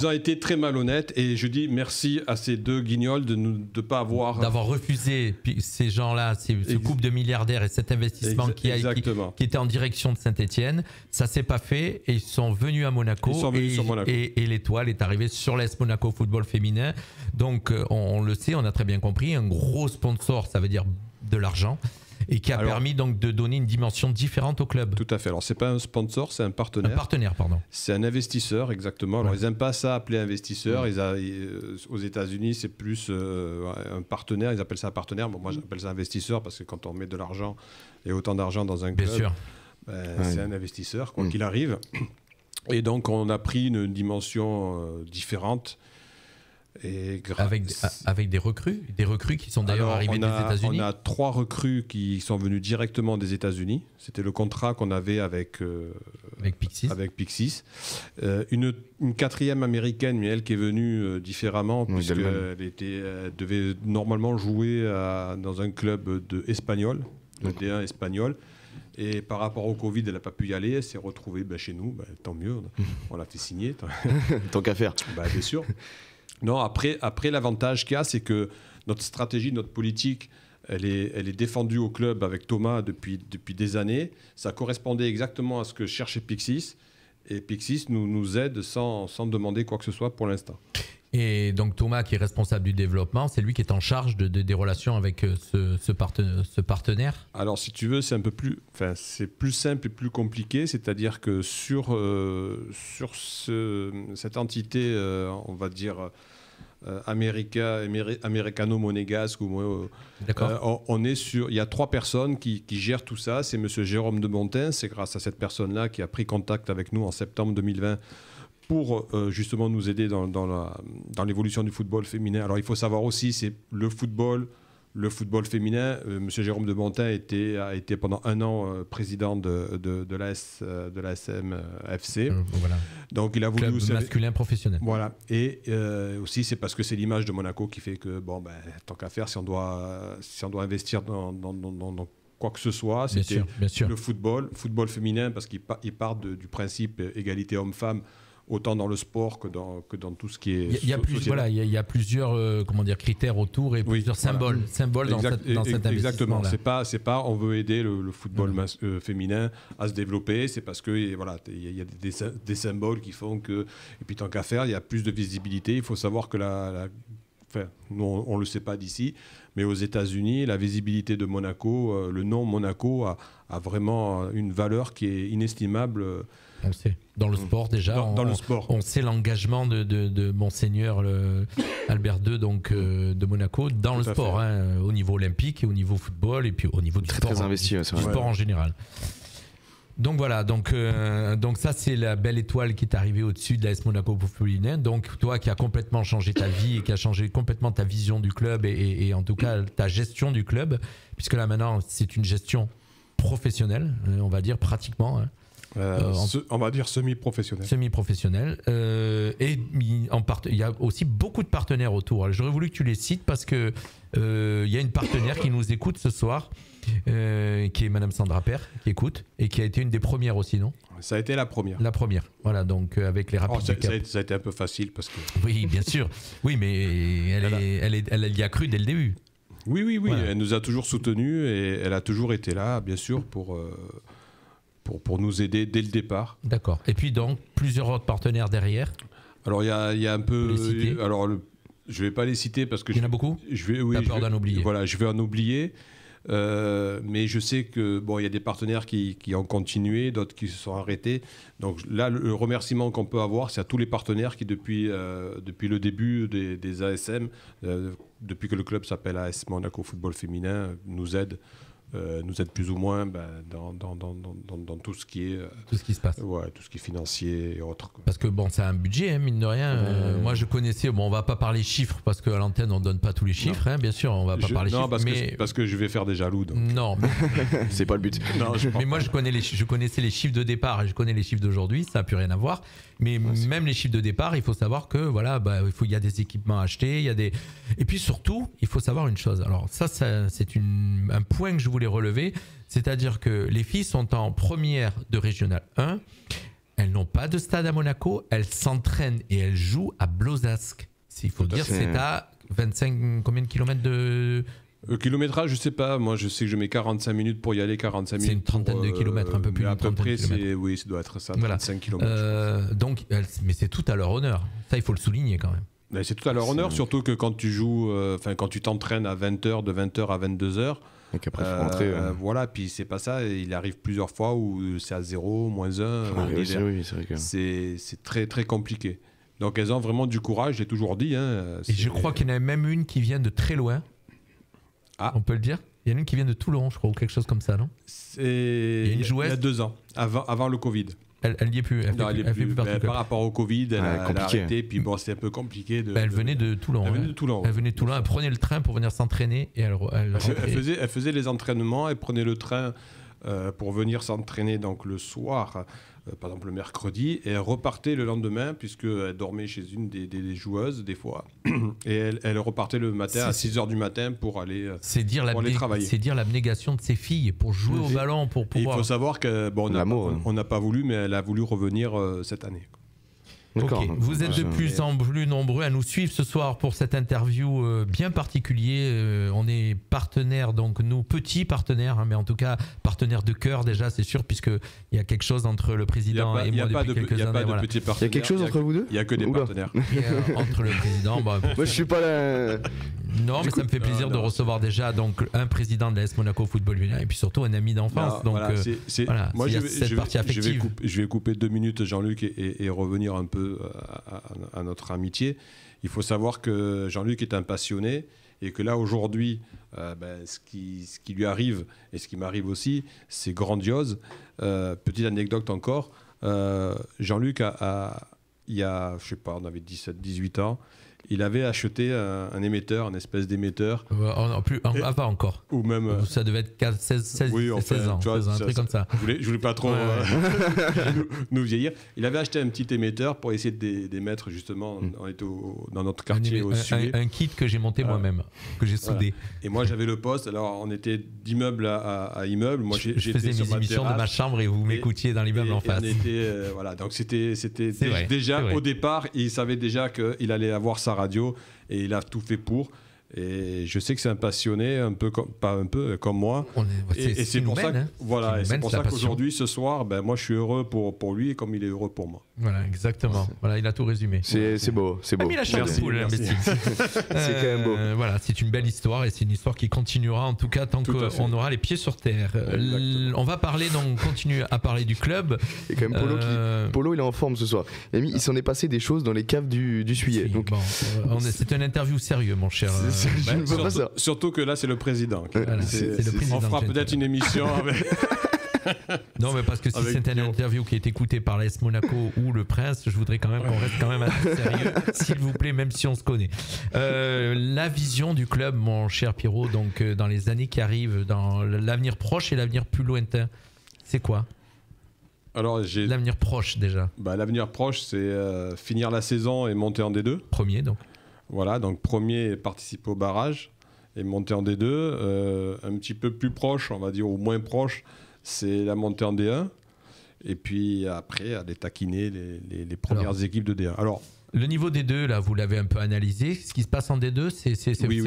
ont été très malhonnêtes, et je dis merci à ces 2 guignols de pas avoir... D'avoir refusé ces gens-là, ce couple de milliardaires et cet investissement qui était en direction de Saint-Étienne. Ça s'est pas fait et ils sont venus à Monaco. Et l'étoile est arrivée sur l'AS Monaco football féminin. Donc on le sait, on a très bien compris, un gros sponsor, ça veut dire de l'argent. Et qui a permis donc de donner une dimension différente au club. Tout à fait. Alors, c'est pas un sponsor, c'est un partenaire. Un partenaire, pardon. C'est un investisseur, exactement. Alors, ils n'aiment pas ça appeler investisseur. Aux États-Unis, c'est plus un partenaire. Ils appellent ça un partenaire. Bon, moi, j'appelle ça investisseur parce que quand on met de l'argent et autant d'argent dans un club, c'est un investisseur, quoi qu'il arrive. Et donc, on a pris une dimension différente. Et avec des recrues qui sont d'ailleurs arrivées des États-Unis. On a 3 recrues qui sont venues directement des États-Unis. C'était le contrat qu'on avait avec Pixis. Une 4e américaine, mais elle qui est venue différemment, puisqu'elle devait normalement jouer dans un club espagnol, le D1 espagnol. Et par rapport au Covid, elle n'a pas pu y aller. Elle s'est retrouvée chez nous. Tant mieux, on l'a fait signer. Tant qu'à faire. Bien sûr. Non, après l'avantage qu'il y a, c'est que notre stratégie, notre politique, elle est défendue au club avec Thomas depuis des années. Ça correspondait exactement à ce que cherchait Pixis. Et Pixis nous aide sans demander quoi que ce soit pour l'instant. Et donc Thomas, qui est responsable du développement, c'est lui qui est en charge des relations avec ce partenaire. Alors, si tu veux, c'est c'est plus simple et plus compliqué. C'est-à-dire que sur cette entité, on va dire américano-monégasque, on est sur. Il y a 3 personnes qui gèrent tout ça. C'est Monsieur Jérôme de Montin. C'est grâce à cette personne-là qui a pris contact avec nous en septembre 2020. Pour justement nous aider dans l'évolution du football féminin. Alors il faut savoir aussi, c'est le football féminin. Monsieur Jérôme de Montin a été pendant 1 an président de l'ASM FC. Voilà. Donc il a voulu club masculin professionnel. Voilà. Et aussi c'est parce que c'est l'image de Monaco qui fait que tant qu'à faire, si on doit investir dans quoi que ce soit, c'était bien sûr. Le football féminin, parce qu'il part du principe égalité homme-femme, autant dans le sport que dans tout ce qui est. Il y a plusieurs critères autour et plusieurs symboles dans cet investissement. Exactement. C'est pas on veut aider le football féminin à se développer. C'est parce que il y a des symboles qui font que, et puis tant qu'à faire, il y a plus de visibilité. Il faut savoir que nous on le sait pas d'ici, mais aux États-Unis, la visibilité de Monaco, le nom Monaco a vraiment une valeur qui est inestimable. On le sait. Dans le sport déjà, le sport. On sait l'engagement de Monseigneur Albert II de Monaco dans le sport, au niveau olympique et au niveau football et puis au niveau du sport, très investi, du sport en général. Donc voilà, donc ça c'est la belle étoile qui est arrivée au-dessus de l'AS Monaco féminin. Donc toi qui as complètement changé ta vie et qui a changé complètement ta vision du club et en tout cas ta gestion du club, puisque là maintenant c'est une gestion professionnelle, on va dire pratiquement. On va dire semi-professionnel. Semi-professionnel. Et il y a aussi beaucoup de partenaires autour. J'aurais voulu que tu les cites parce que il y a une partenaire qui nous écoute ce soir, qui est Madame Sandra Père, qui écoute et qui a été une des premières aussi, non ? Ça a été la première. La première. Voilà, donc avec les rapides. Ça a été un peu facile parce que. Oui, bien sûr. Oui, mais elle y a cru dès le début. Oui. Voilà. Elle nous a toujours soutenus et elle a toujours été là, bien sûr, pour nous aider dès le départ. D'accord. Et puis donc, plusieurs autres partenaires derrière. Alors, il y a un peu... Alors, je ne vais pas les citer parce que... Il y en a beaucoup ? T'as peur d'en oublier. Voilà, je vais en oublier. Mais je sais que il y a des partenaires qui ont continué, d'autres qui se sont arrêtés. Donc là, le remerciement qu'on peut avoir, c'est à tous les partenaires qui, depuis le début des ASM, depuis que le club s'appelle AS Monaco Football Féminin, nous aident plus ou moins dans tout ce qui est tout ce qui se passe, tout ce qui est financier et autres. Parce que c'est un budget, mine de rien. Moi je connaissais, on va pas parler chiffres parce qu'à l'antenne on donne pas tous les chiffres, bien sûr, on va pas parler chiffres. Non, parce que je vais faire des jaloux. Donc. Non, mais... c'est pas le but. Non, mais moi je connaissais les chiffres de départ et je connais les chiffres d'aujourd'hui, ça a plus rien à voir. Mais même les chiffres de départ, il faut savoir que il y a des équipements à acheter, et puis surtout il faut savoir une chose. Alors ça c'est un point que je voulais relever, c'est-à-dire que les filles sont en première de Régional 1, elles n'ont pas de stade à Monaco, elles s'entraînent et elles jouent à Blozasque. Il faut dire c'est à 25 combien de kilomètres de... Kilométrage, je sais pas. Moi, je sais que je mets 45 minutes pour y aller, 45 minutes. C'est une trentaine de kilomètres, un peu plus. À peu près, ça doit être ça, 35 kilomètres. Donc, mais c'est tout à leur honneur. Ça, il faut le souligner quand même. Mais c'est tout à leur honneur, surtout que quand tu joues, quand tu t'entraînes à 20h, de 20h à 22h, Et qu'après, faut rentrer. voilà, puis c'est pas ça, il arrive plusieurs fois où c'est à 0, -1. Oui, c'est vrai que... C'est très très compliqué. Donc elles ont vraiment du courage, j'ai toujours dit. Et je crois qu'il y en a même une qui vient de très loin. Ah. On peut le dire. Il y en a une qui vient de Toulon, je crois, ou quelque chose comme ça, non? Il y a 2 ans, avant le Covid. Elle n'y est plus. Elle fait plus partie du club. Par rapport au Covid, elle a compliqué. arrêté. Puis bon, c'était un peu compliqué. Elle venait de Toulon. Elle venait de Toulon. Elle venait de Toulon. Elle prenait le train pour venir s'entraîner et elle faisait les entraînements. Elle prenait le train pour venir s'entraîner donc le soir, par exemple le mercredi, et elle repartait le lendemain puisqu'elle dormait chez une des joueuses des fois. Et elle repartait le matin à 6h du matin pour aller travailler. C'est dire l'abnégation de ses filles pour jouer au ballon, pour pouvoir... Il faut savoir que on n'a pas voulu, mais elle a voulu revenir cette année. Ok, vous êtes de plus en plus nombreux à nous suivre ce soir pour cette interview bien particulier. On est partenaires, donc nous petits partenaires, hein, mais en tout cas partenaires de cœur déjà, c'est sûr, puisqu'il y a quelque chose entre le président et moi depuis quelques années. Il n'y a pas de petits partenaires. Il y a quelque chose entre vous deux? Il n'y a que des partenaires. Entre le président... Moi je suis pas là... Non, mais ça me fait plaisir de recevoir déjà donc un président de l'AS Monaco Football Union et puis surtout un ami d'enfance. Donc voilà, moi cette partie affective. Je vais couper 2 minutes, Jean-Luc, et revenir un peu à notre amitié. Il faut savoir que Jean-Luc est un passionné et que là aujourd'hui, ce qui lui arrive et ce qui m'arrive aussi, c'est grandiose. Petite anecdote encore. Jean-Luc il y a, je sais pas, on avait 17-18 ans. Il avait acheté un émetteur, une espèce d'émetteur. Pas encore. Ou même, ça devait être 16 ans, tu vois, un truc comme ça. Je voulais pas trop nous vieillir. Il avait acheté un petit émetteur pour essayer d'émettre justement. On était dans notre quartier au sud. Un kit que j'ai monté moi-même, que j'ai soudé. Et moi j'avais le poste. Alors on était d'immeuble à immeuble. Moi je faisais mes émissions de ma chambre et vous m'écoutiez dans l'immeuble en face. On était, donc c'était déjà au départ, il savait déjà qu'il allait avoir sa radio et il a tout fait pour. Et je sais que c'est un passionné, pas un peu comme moi. Et c'est pour ça qu'aujourd'hui, ce soir, moi je suis heureux pour lui comme il est heureux pour moi. Voilà, exactement. Voilà, il a tout résumé. C'est beau, c'est beau. Mais la chair de poule, l'imbécile. C'est quand même beau. Voilà, c'est une belle histoire et c'est une histoire qui continuera en tout cas tant qu'on aura les pieds sur terre. On va continuer à parler du club. Et quand même Polo, il est en forme ce soir. Il s'en est passé des choses dans les caves du Suillet. Donc c'est une interview sérieuse, mon cher. Surtout que là, c'est le président. Voilà, c'est le président. On fera peut-être une émission avec... Non, mais parce que si c'est une interview qui est écoutée par l'AS Monaco ou le Prince, je voudrais quand même qu'on reste quand même assez sérieux, s'il vous plaît, même si on se connaît. La vision du club, mon cher Pierrot, donc dans les années qui arrivent, dans l'avenir proche et l'avenir plus lointain, c'est quoi? Alors, l'avenir proche déjà. L'avenir proche, c'est finir la saison et monter en D2. Premier, donc. Voilà, donc premier, participer au barrage et monter en D2. Un petit peu plus proche, on va dire, ou moins proche, c'est la montée en D1. Et puis après, aller taquiner les premières équipes de D1. Alors, le niveau D2, là, vous l'avez un peu analysé. Ce qui se passe en D2, c'est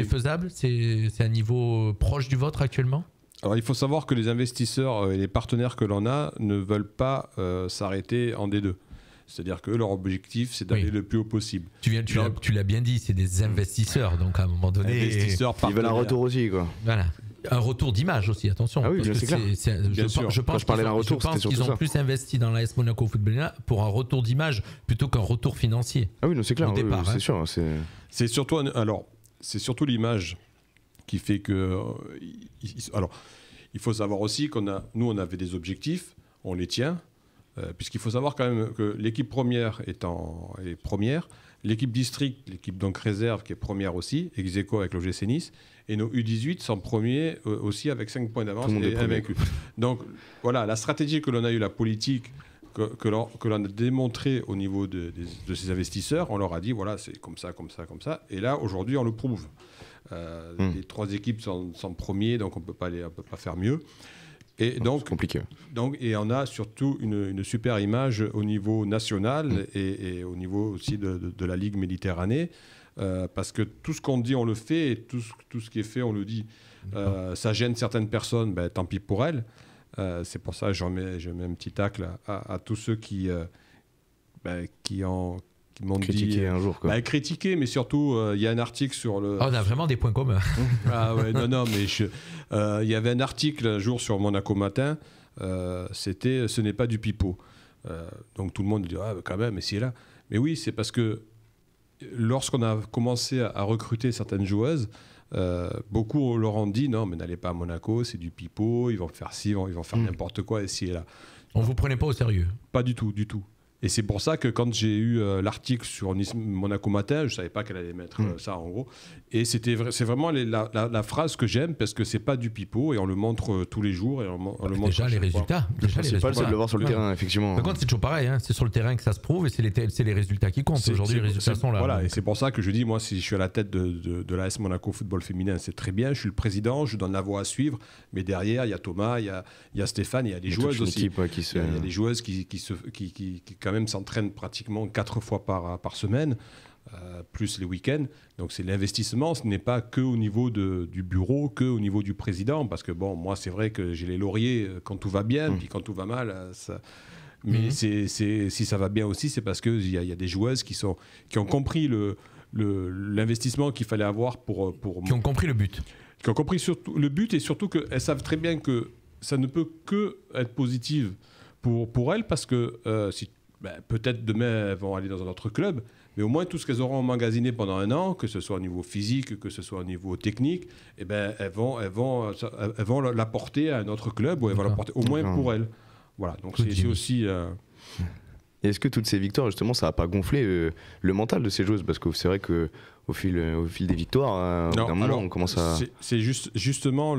faisable? C'est un niveau proche du vôtre actuellement? Alors, il faut savoir que les investisseurs et les partenaires que l'on a ne veulent pas s'arrêter en D2. C'est-à-dire que leur objectif, c'est d'aller le plus haut possible. Tu l'as bien dit, c'est des investisseurs. Donc, à un moment donné... Ils veulent un retour aussi, quoi. Voilà. Un retour d'image aussi, attention. Ah oui, c'est clair. Je pense qu'ils ont plus investi dans l'AS Monaco Football pour un retour d'image plutôt qu'un retour financier. Ah oui, c'est clair. Au départ, c'est sûr. C'est surtout l'image qui fait que... Alors, il faut savoir aussi nous, on avait des objectifs, on les tient. Puisqu'il faut savoir quand même que l'équipe première est première, l'équipe district, l'équipe donc réserve qui est première aussi, ex-aequo avec l'OGC Nice, et nos U18 sont premiers aussi avec 5 points d'avance et invaincus. Donc voilà, la stratégie que l'on a eue, la politique que l'on a démontrée au niveau de ces investisseurs, on leur a dit voilà, c'est comme ça, comme ça, comme ça, et là aujourd'hui on le prouve. Les 3 équipes sont premiers, donc on ne peut pas faire mieux. Et donc, c'est compliqué. Et on a surtout une super image au niveau national et au niveau aussi de la Ligue Méditerranée, parce que tout ce qu'on dit, on le fait, et tout ce qui est fait, on le dit. Ça gêne certaines personnes, tant pis pour elles. C'est pour ça que je mets un petit tacle à tous ceux qui m'ont critiqué dit... un jour, quoi. Critiqué, mais surtout, il y a un article sur le... on a vraiment des points communs. Ah ouais, non, mais il y avait un article un jour sur Monaco Matin, c'était « Ce n'est pas du pipeau ». Donc tout le monde dit « Ah, quand même, mais c'est là ». Mais oui, c'est parce que lorsqu'on a commencé à recruter certaines joueuses, beaucoup leur ont dit « Non, mais n'allez pas à Monaco, c'est du pipeau, ils vont faire ci, ils vont faire n'importe quoi ici et là ». On vous prenait pas au sérieux? Pas du tout, du tout. Et c'est pour ça que quand j'ai eu l'article sur Nice Monaco Matin, je ne savais pas qu'elle allait mettre ça en gros. Et c'est vraiment la phrase que j'aime parce que c'est pas du pipeau et on le montre tous les jours. Et on le montre déjà les résultats. Le principal, c'est de le voir sur le terrain, effectivement. Par contre, c'est toujours pareil, hein. C'est sur le terrain que ça se prouve et c'est les résultats qui comptent. Aujourd'hui, les résultats sont là. Voilà, donc. et c'est pour ça que je dis, moi, si je suis à la tête de l'AS Monaco Football Féminin, c'est très bien. Je suis le président, je donne la voie à suivre. Mais derrière, il y a Thomas, il y a Stéphane, il y a des joueuses aussi. Équipe, ouais, il y a des joueuses qui quand même s'entraînent pratiquement 4 fois par semaine, plus les week-ends. Donc c'est l'investissement, ce n'est pas que au niveau du bureau, que au niveau du président, parce que bon, moi c'est vrai que j'ai les lauriers quand tout va bien, puis quand tout va mal, ça... Mais si ça va bien aussi, c'est parce qu'il y a des joueuses qui ont compris l'investissement qu'il fallait avoir pour... Qui ont compris le but. Qui ont compris surtout le but et surtout qu'elles savent très bien que ça ne peut que être positif pour elles, parce que peut-être demain elles vont aller dans un autre club, mais au moins tout ce qu'elles auront emmagasiné pendant un an, que ce soit au niveau physique, que ce soit au niveau technique, elles vont l'apporter à un autre club, ou elles vont l'apporter au moins pour elles. Voilà, donc c'est aussi... Et est-ce que toutes ces victoires, justement, ça n'a pas gonflé le mental de ces joueuses? Parce que c'est vrai qu'au fil des victoires, d'un moment, on commence à... C'est justement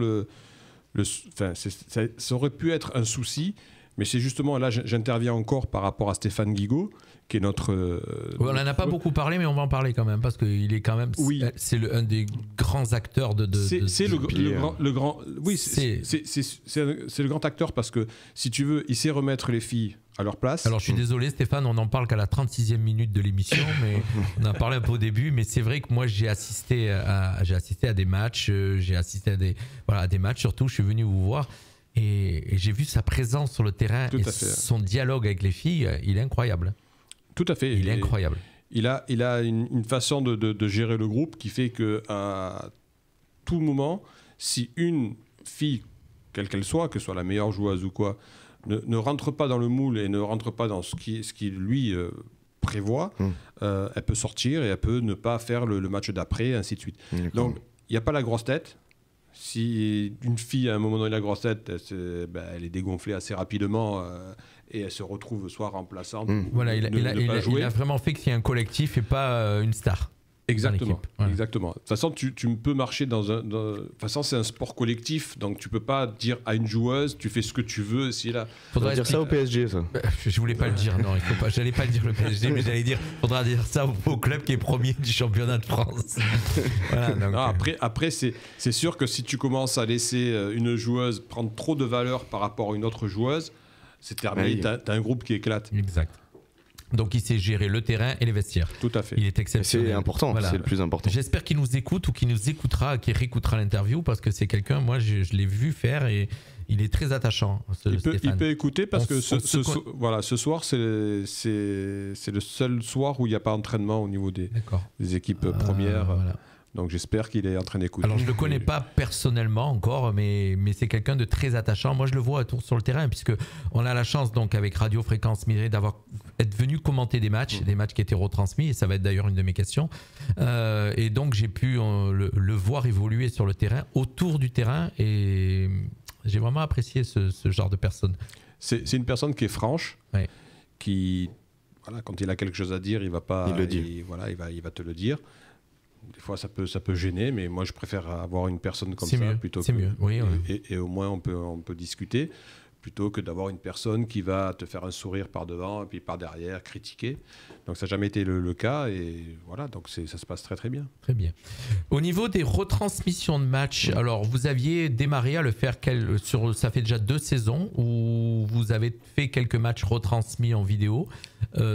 ça aurait pu être un souci, mais c'est justement, là j'interviens encore par rapport à Stéphane Guigaud, qui est notre... on n'en a pas beaucoup parlé, mais on va en parler quand même, parce qu'il est quand même... Oui. C'est un des grands acteurs c'est le grand... Oui, c'est le grand acteur, parce que, si tu veux, il sait remettre les filles à leur place. Alors je suis désolé Stéphane, on n'en parle qu'à la 36e minute de l'émission, mais on en parlait un peu au début, mais c'est vrai que moi j'ai assisté à des matchs, j'ai assisté à des matchs, surtout je suis venu vous voir et j'ai vu sa présence sur le terrain et son dialogue avec les filles, il est incroyable. Tout à fait. Il est incroyable. Il a une façon de gérer le groupe qui fait qu'à tout moment, si une fille, quelle qu'elle soit, que ce soit la meilleure joueuse ou quoi, ne rentre pas dans le moule et ne rentre pas dans ce qui lui prévoit, elle peut sortir et elle peut ne pas faire le match d'après, ainsi de suite. Donc, il n'y a pas la grosse tête. Si une fille, à un moment donné, la grosse tête, elle est dégonflée assez rapidement et elle se retrouve soit remplaçante ou voilà, ne pas jouer. Il a vraiment fait qu'il y ait un collectif et pas une star. Exactement, voilà. Exactement. De toute façon, tu peux marcher de toute façon, c'est un sport collectif, donc tu peux pas dire à une joueuse, tu fais ce que tu veux. Si là, faudra dire ça au PSG, ça. Je voulais pas le dire, non, il faut pas. J'allais pas le dire le PSG, mais j'allais dire, faudra dire ça au club qui est premier du championnat de France. Voilà, donc, non, après c'est sûr que si tu commences à laisser une joueuse prendre trop de valeur par rapport à une autre joueuse, c'est terminé. Oui. T'as un groupe qui éclate. Exact. Donc il sait gérer le terrain et les vestiaires. Tout à fait. Il est exceptionnel. C'est important, voilà. C'est le plus important. J'espère qu'il nous écoute ou qu'il nous écoutera, qu'il réécoutera l'interview, parce que c'est quelqu'un, moi je l'ai vu faire et il est très attachant. Il peut écouter parce que ce soir c'est le seul soir où il n'y a pas d'entraînement au niveau des équipes premières. Voilà. Donc j'espère qu'il est en train d'écouter. Alors je ne le connais pas personnellement encore, mais c'est quelqu'un de très attachant. Moi je le vois sur le terrain, puisque on a la chance donc avec Radio Fréquence Mirée d'être venu commenter des matchs qui étaient retransmis, et ça va être d'ailleurs une de mes questions. Et donc j'ai pu le voir évoluer sur le terrain, autour du terrain, et j'ai vraiment apprécié ce genre de personne. C'est une personne qui est franche, ouais. Qui, voilà, quand il a quelque chose à dire, il va pas, il le dit. Il va te le dire. Des fois, ça peut gêner, mais moi, je préfère avoir une personne comme ça plutôt que. C'est mieux, oui. Et au moins, on peut discuter, plutôt que d'avoir une personne qui va te faire un sourire par devant et puis par derrière, critiquer. Donc, ça n'a jamais été le cas, et voilà, donc ça se passe très, très bien. Très bien. Au niveau des retransmissions de matchs, alors, vous aviez démarré à le faire, ça fait déjà 2 saisons, où vous avez fait quelques matchs retransmis en vidéo.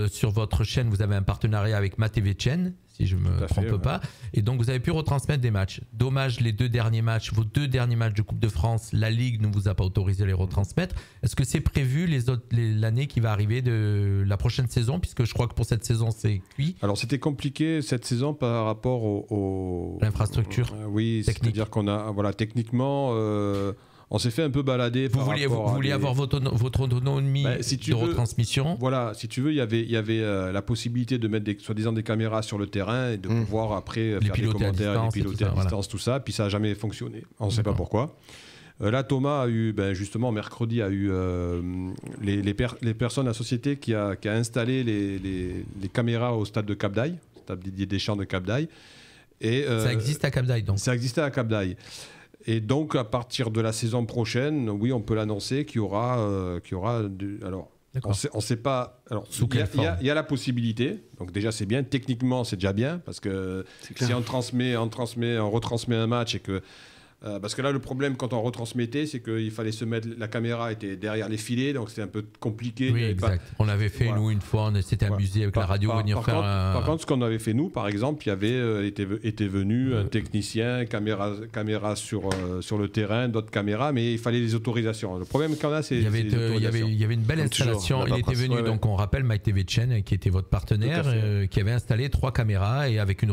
Sur votre chaîne, vous avez un partenariat avec Ma TV Chaîne, si je me trompe pas. Et donc vous avez pu retransmettre des matchs. Dommage, vos 2 derniers matchs de Coupe de France, la Ligue ne vous a pas autorisé à les retransmettre. Est-ce que c'est prévu l'année qui va arriver de la prochaine saison, puisque je crois que pour cette saison c'est cuit? Alors c'était compliqué cette saison par rapport au l'infrastructure. Oui, c'est-à-dire qu'on a techniquement on s'est fait un peu balader. Vous vouliez avoir votre autonomie de retransmission. Voilà, si tu veux, il y avait la possibilité de mettre soi-disant des caméras sur le terrain et de pouvoir après faire des commentaires, les piloter à distance, tout ça. Puis ça n'a jamais fonctionné. On ne sait pas pourquoi. Là, Thomas a eu, justement, mercredi, a eu les personnes, la société qui a installé les caméras au stade de Cap d'Aille, stade Didier Deschamps de Cap d'Aille. Ça existe à Cap d'Aille, donc. Ça existait à Cap d'Aille. Et donc, à partir de la saison prochaine, oui, on peut l'annoncer qu'il y aura alors, on ne sait pas. Alors, il y a la possibilité. Donc déjà, c'est bien. Techniquement, c'est déjà bien parce que si on retransmet un match et que parce que là, le problème quand on retransmettait, c'est qu'il fallait se mettre. La caméra était derrière les filets, donc c'était un peu compliqué. Oui, exact. On l'avait fait nous une fois, on s'était amusé avec la radio, Par contre, ce qu'on avait fait nous, par exemple, il y avait était venu un technicien, caméra sur le terrain, d'autres caméras, mais il fallait les autorisations. Le problème qu'on a, c'est il y avait une belle installation. Il était venu, donc on rappelle Mike TV-Chen, qui était votre partenaire, qui avait installé 3 caméras et avec une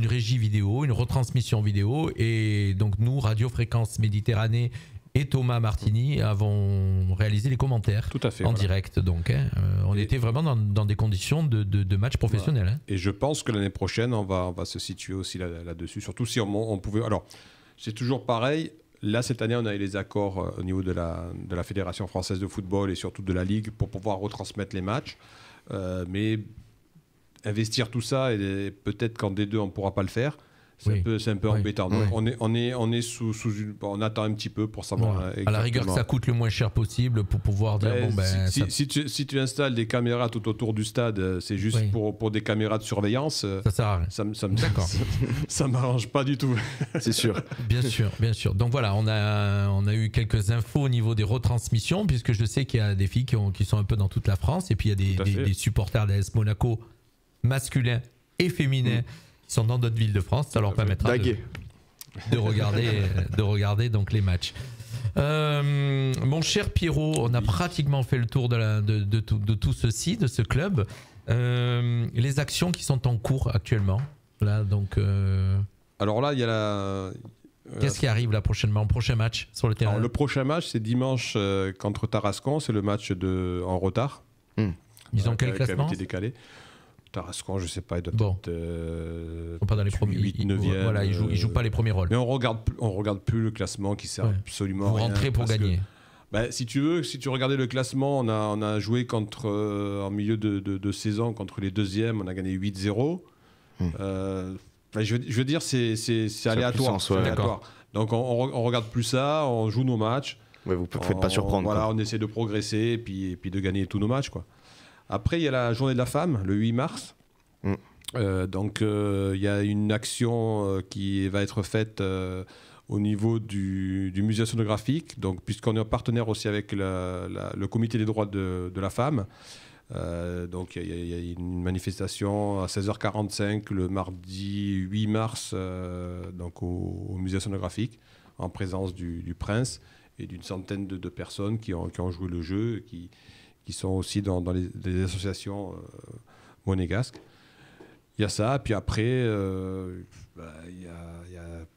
régie vidéo, une retransmission vidéo, et donc nous, Radio Fréquence Méditerranée et Thomas Martini avons réalisé les commentaires en direct. Donc, on était vraiment dans des conditions de match professionnel. Voilà. Et je pense que l'année prochaine, on va se situer aussi là-dessus. Surtout si on pouvait... Alors, c'est toujours pareil. Là, cette année, on a eu les accords au niveau de la Fédération française de football et surtout de la Ligue pour pouvoir retransmettre les matchs. Mais investir tout ça, et peut-être qu'en D2, on ne pourra pas le faire. C'est un peu embêtant. Donc on est on attend un petit peu pour savoir. À la rigueur, que ça coûte le moins cher possible pour pouvoir dire si tu installes des caméras tout autour du stade, c'est juste pour des caméras de surveillance. Ça sert à rien. Ça m'arrange pas du tout. C'est sûr. Bien sûr. Donc voilà, on a eu quelques infos au niveau des retransmissions, puisque je sais qu'il y a des filles qui sont un peu dans toute la France, et puis il y a des supporters d'AS Monaco masculins et féminins qui sont dans d'autres villes de France. Ça leur permettra de regarder donc les matchs. Mon cher Pierrot, on a pratiquement fait le tour de tout ceci, de ce club. Les actions qui sont en cours actuellement. Là, donc, alors là, il y a qu'est-ce qui arrive là prochainement, prochain match sur le terrain? Alors, le prochain match, c'est dimanche contre Tarascon. C'est le match en retard. Ils ont quel classement? Qui a été décalé. Tarascon, je ne sais pas, il doit peut-être pas dans les premiers 8, 9e. Voilà, il joue pas les premiers rôles. Mais on regarde plus le classement qui sert absolument à rien. Vous rentrez pour gagner. Si tu regardais le classement, on a joué en milieu de saison contre les deuxièmes, on a gagné 8-0. Je veux dire, c'est aléatoire. Aléatoire. Donc on regarde plus ça, on joue nos matchs. Ouais, vous ne faites pas surprendre. Voilà, on essaie de progresser et puis de gagner tous nos matchs, quoi. Après, il y a la journée de la femme, le 8 mars. Donc, il y a une action qui va être faite au niveau du musée sonographique. Donc, puisqu'on est partenaire aussi avec le comité des droits de la femme. Donc, il y a une manifestation à 16h45 le mardi 8 mars donc au musée sonographique, en présence du prince et d'une centaine de personnes qui ont joué le jeu, qui sont aussi dans les associations monégasques. Il y a ça, puis après, il y a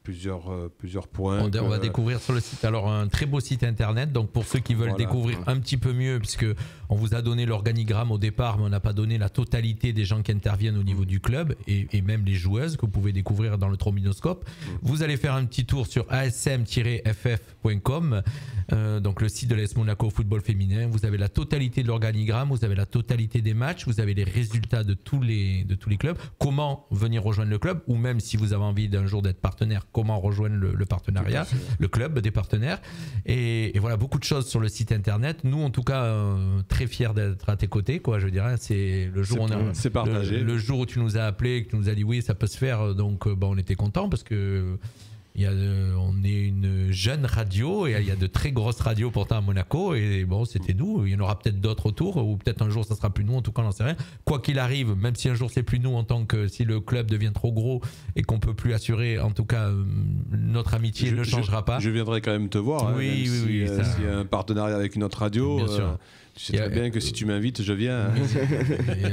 plusieurs points. On va découvrir sur le site. Alors, un très beau site internet. Donc, pour ceux qui veulent découvrir un petit peu mieux, puisque on vous a donné l'organigramme au départ, mais on n'a pas donné la totalité des gens qui interviennent au niveau du club et même les joueuses que vous pouvez découvrir dans le trombinoscope. Vous allez faire un petit tour sur asm-ff.com, donc le site de l'AS Monaco football féminin. Vous avez la totalité de l'organigramme, vous avez la totalité des matchs, vous avez les résultats de tous les clubs. Comment venir rejoindre le club, ou même si vous avez envie d'un jour d'être partenaire, comment rejoindre le partenariat, le club des partenaires. Et voilà, beaucoup de choses sur le site internet. Nous, en tout cas, très fiers d'être à tes côtés, quoi. Je dirais, c'est le jour c'est partagé. Le jour où tu nous as appelé, que tu nous as dit oui, ça peut se faire. Donc, on était contents parce que On est une jeune radio et il y a de très grosses radios pourtant à Monaco et bon, c'était nous. Il y en aura peut-être d'autres autour ou peut-être un jour ça sera plus nous. En tout cas, on n'en sait rien. Quoi qu'il arrive, même si un jour c'est plus nous, en tant que si le club devient trop gros et qu'on peut plus assurer, en tout cas, notre amitié ne changera pas. Je viendrai quand même te voir. Oui, s'il y a un partenariat avec une autre radio. Bien sûr. Tu sais très bien que si tu m'invites, je viens. Il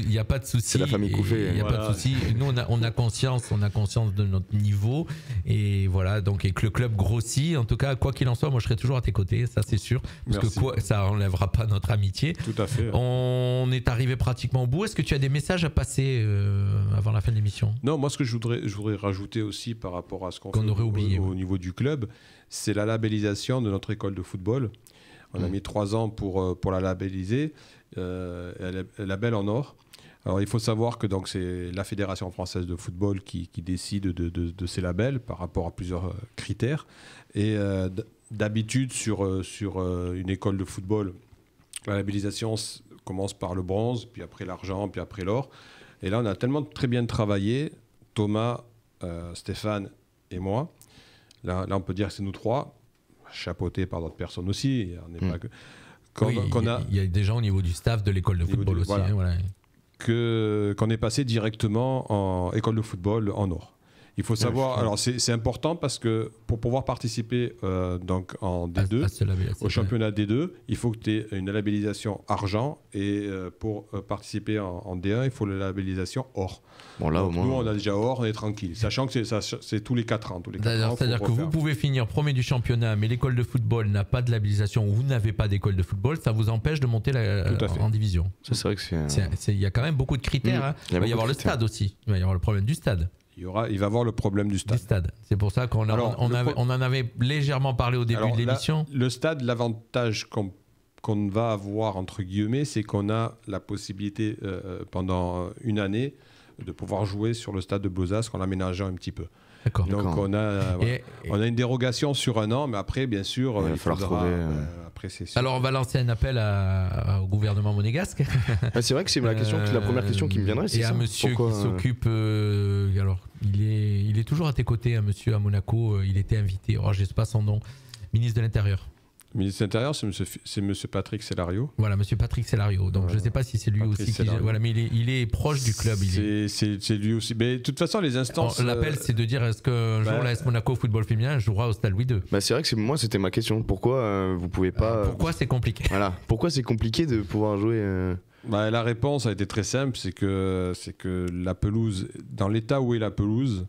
n'y a pas de souci. C'est la famille Couffet. Il n'y a pas de souci. Nous, on a conscience de notre niveau et voilà. Donc, et que le club grossit. En tout cas, quoi qu'il en soit, moi, je serai toujours à tes côtés. Ça, c'est sûr. Parce que ça enlèvera pas notre amitié. Tout à fait. On est arrivé pratiquement au bout. Est-ce que tu as des messages à passer avant la fin de l'émission? Non, moi, ce que je voudrais rajouter aussi par rapport à ce qu'on fait aurait oublié, au niveau du club, c'est la labellisation de notre école de football. On a mis 3 ans pour la labelliser. Elle est label en or. Alors, il faut savoir que donc, c'est la Fédération française de football qui décide de ces labels par rapport à plusieurs critères. Et d'habitude, sur une école de football, la labellisation commence par le bronze, puis après l'argent, puis après l'or. Et là, on a tellement très bien travaillé, Thomas, Stéphane et moi. Là, on peut dire que c'est nous 3. Chapeauté par d'autres personnes aussi. Pas que... Il y a des gens au niveau du staff de l'école de football aussi. Voilà. Hein, voilà. Qu'on est passé directement en école de football en or. Il faut savoir, alors c'est important parce que pour pouvoir participer donc en D2, au championnat D2, il faut que tu aies une labellisation argent et pour participer en D1, il faut la labellisation or. Bon, là, donc, au moins... Nous, on a déjà or, on est tranquille. Sachant que c'est tous les 4 ans. C'est-à-dire que vous pouvez finir premier du championnat, mais l'école de football n'a pas de labellisation ou vous n'avez pas d'école de football, ça vous empêche de monter en division. Ça, c'est vrai que il y a quand même beaucoup de critères. Hein. Il va y avoir le stade aussi. Il va y avoir le problème du stade. Il va y avoir le problème du stade. C'est pour ça qu'on en avait légèrement parlé au début de l'émission. Le stade, l'avantage qu'on va avoir, entre guillemets, c'est qu'on a la possibilité pendant une année de pouvoir jouer sur le stade de Beaux-Astres en l'aménageant un petit peu. D'accord. Donc on a une dérogation sur un an, mais après, bien sûr, il faudra trouver... Après, alors on va lancer un appel au gouvernement monégasque. C'est vrai que c'est la première question qui me viendrait. Et un monsieur qui s'occupe... alors, il est toujours à tes côtés, un monsieur à Monaco. Il était invité, je ne sais pas son nom, ministre de l'Intérieur. Ministre de l'Intérieur, c'est monsieur Patrick Cellario. Voilà, monsieur Patrick Cellario. Donc je ne sais pas si c'est lui aussi. Voilà, mais il est proche du club. C'est lui aussi. Mais de toute façon, les instances. L'appel, c'est de dire est-ce qu'un jour l'AS Monaco football féminin jouera au Stade Louis II? C'est vrai que moi, c'était ma question. Pourquoi vous pouvez pas. Pourquoi c'est compliqué? Voilà. Pourquoi c'est compliqué de pouvoir jouer la réponse a été très simple, c'est que la pelouse, dans l'état où est la pelouse.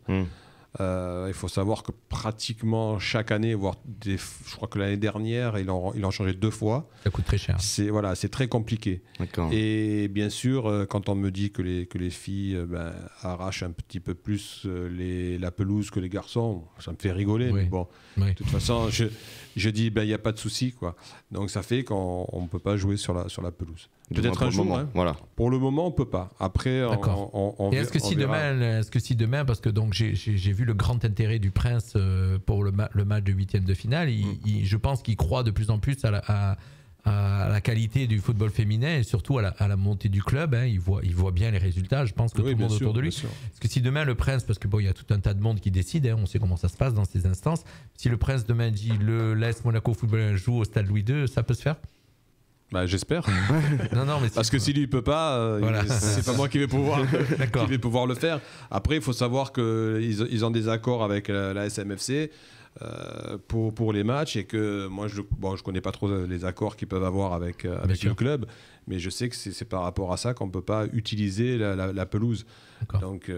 Il faut savoir que pratiquement chaque année, je crois que l'année dernière, ils l'ont changé 2 fois. Ça coûte très cher. C'est très compliqué. D'accord. Et bien sûr, quand on me dit que les filles arrachent un petit peu plus la pelouse que les garçons, ça me fait rigoler. Oui. Mais bon, de toute façon, je dis, il n'y a pas de souci, quoi. Donc ça fait qu'on ne peut pas jouer sur la pelouse. Peut-être un jour. Voilà. Pour le moment, on ne peut pas. Après, on Et est-ce que si demain, parce que donc j'ai vu le grand intérêt du Prince pour le match de 8e de finale, je pense qu'il croit de plus en plus à la qualité du football féminin et surtout à la montée du club. Hein. Il voit bien les résultats. Je pense que tout le monde autour de lui. Parce que si demain le Prince, parce que il y a tout un tas de monde qui décide, hein, on sait comment ça se passe dans ces instances. Si le Prince demain dit l'AS Monaco Football joue au Stade Louis II, ça peut se faire? J'espère. non, mais parce que si lui il peut pas, c'est pas moi qui vais pouvoir le faire. Après, il faut savoir qu'ils ont des accords avec la SMFC pour les matchs et que moi je connais pas trop les accords qu'ils peuvent avoir avec le club, mais je sais que c'est par rapport à ça qu'on peut pas utiliser la pelouse. D'accord. Donc